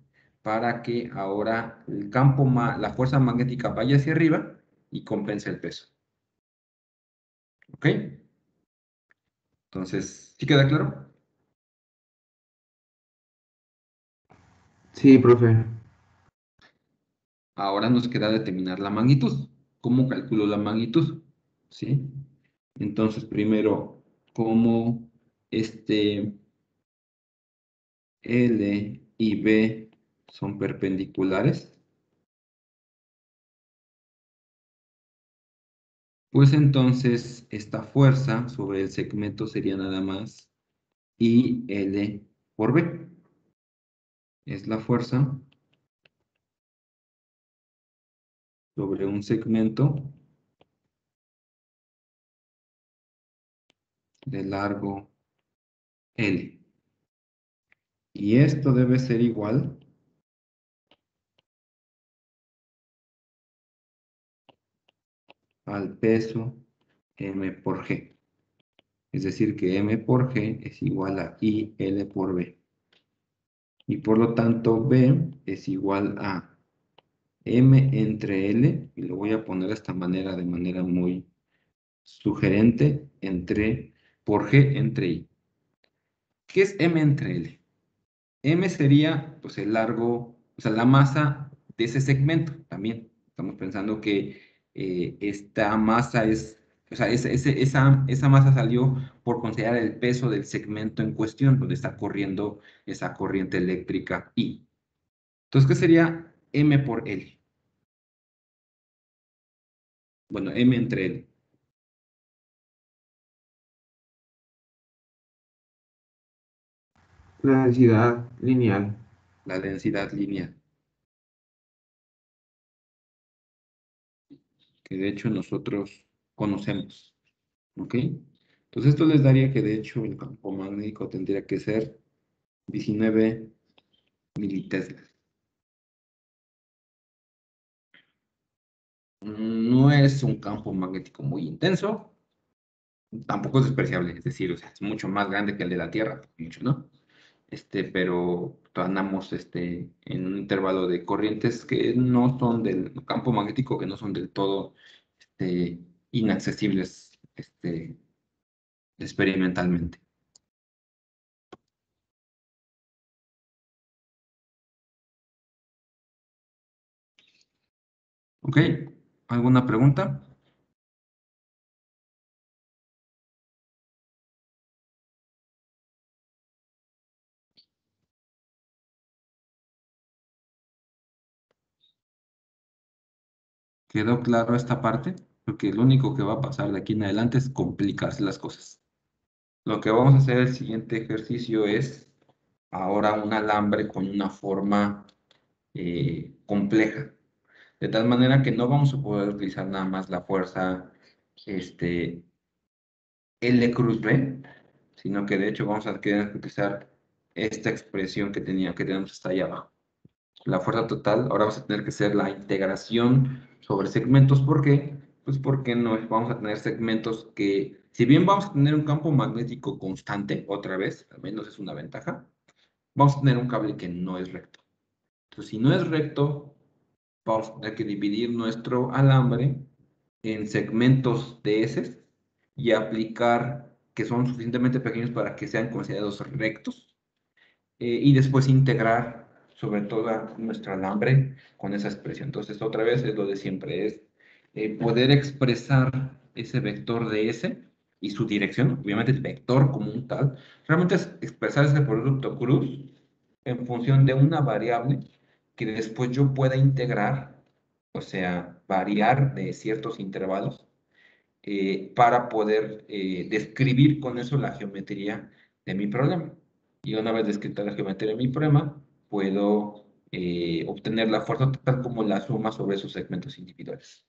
para que ahora la fuerza magnética vaya hacia arriba y compense el peso. ¿Ok? Entonces, ¿sí queda claro? Sí, profe. Ahora nos queda determinar la magnitud. ¿Cómo calculo la magnitud? ¿Sí? Entonces, primero, como L y B son perpendiculares, pues entonces esta fuerza sobre el segmento sería nada más IL por B. Es la fuerza sobre un segmento de largo L. Y esto debe ser igual al peso M por G. Es decir, que M por G es igual a IL por B. Y por lo tanto, B es igual a M entre L, y lo voy a poner de esta manera, de manera muy sugerente, por G entre I. ¿Qué es M entre L? M sería pues el largo, o sea, la masa de ese segmento también. Estamos pensando que esta masa o sea, esa masa salió por considerar el peso del segmento en cuestión, donde está corriendo esa corriente eléctrica I. Entonces, ¿qué sería M por L? Bueno, M entre L. La densidad lineal. La densidad lineal, que de hecho nosotros conocemos. ¿Ok? Entonces esto les daría que de hecho el campo magnético tendría que ser 19 militeslas. No es un campo magnético muy intenso, tampoco es despreciable, es decir, o sea, es mucho más grande que el de la Tierra, mucho, ¿no? Pero andamos en un intervalo de corrientes que no son del campo magnético, que no son del todo inaccesibles experimentalmente. ¿Ok? ¿Alguna pregunta? ¿Quedó claro esta parte? Porque lo único que va a pasar de aquí en adelante es complicarse las cosas. Lo que vamos a hacer el siguiente ejercicio es ahora un alambre con una forma compleja. De tal manera que no vamos a poder utilizar nada más la fuerza L cruz B, sino que de hecho vamos a querer utilizar esta expresión que tenemos hasta allá abajo. La fuerza total, ahora vamos a tener que hacer la integración sobre segmentos. ¿Por qué? Pues porque no vamos a tener segmentos que, si bien vamos a tener un campo magnético constante, otra vez, al menos es una ventaja, vamos a tener un cable que no es recto. Entonces, si no es recto, vamos a tener que dividir nuestro alambre en segmentos de S y aplicar que son suficientemente pequeños para que sean considerados rectos, y después integrar sobre toda nuestra alambre con esa expresión. Entonces, otra vez es lo de siempre, es poder expresar ese vector de S y su dirección, obviamente el vector como un tal, realmente es expresar ese producto cruz en función de una variable que después yo pueda integrar, o sea, variar de ciertos intervalos, para poder describir con eso la geometría de mi problema. Y una vez descrita la geometría de mi problema, puedo obtener la fuerza total como la suma sobre sus segmentos individuales.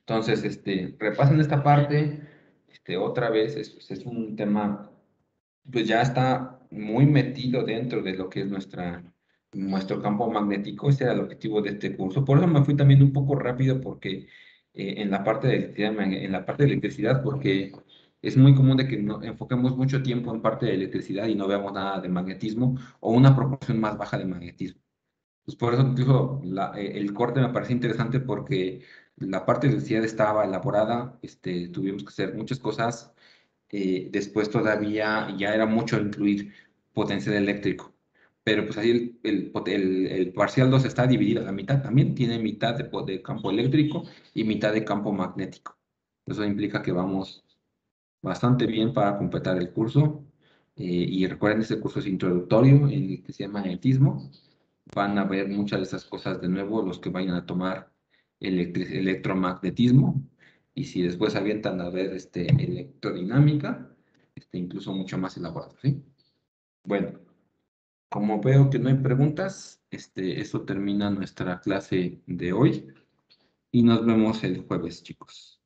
Entonces, repasen esta parte. Otra vez, es un tema, pues ya está muy metido dentro de lo que es nuestro campo magnético. Ese era el objetivo de este curso. Por eso me fui también un poco rápido, porque en la parte de electricidad, porque es muy común de que enfoquemos mucho tiempo en parte de electricidad y no veamos nada de magnetismo o una proporción más baja de magnetismo. Pues por eso incluso el corte me parece interesante, porque la parte de electricidad estaba elaborada, tuvimos que hacer muchas cosas. Después todavía ya era mucho incluir potencial eléctrico. Pero pues ahí el parcial 2 está dividido a la mitad. También tiene mitad de campo eléctrico y mitad de campo magnético. Eso implica que vamos bastante bien para completar el curso. Y recuerden, este curso es introductorio en el que se llama magnetismo. Van a ver muchas de esas cosas de nuevo los que vayan a tomar electromagnetismo. Y si después avientan a ver electrodinámica, incluso mucho más elaborado, ¿sí? Bueno, como veo que no hay preguntas, eso termina nuestra clase de hoy y nos vemos el jueves, chicos.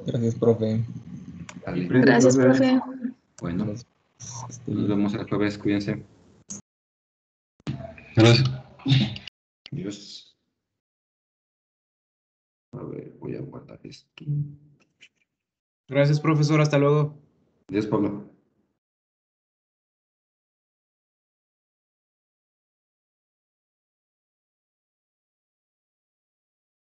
Gracias, profe. Dale. Gracias, profe. Bueno, nos vemos el jueves, cuídense. Gracias. Adiós. A ver, voy a guardar esto. Gracias, profesor. Hasta luego. Adiós, Pablo.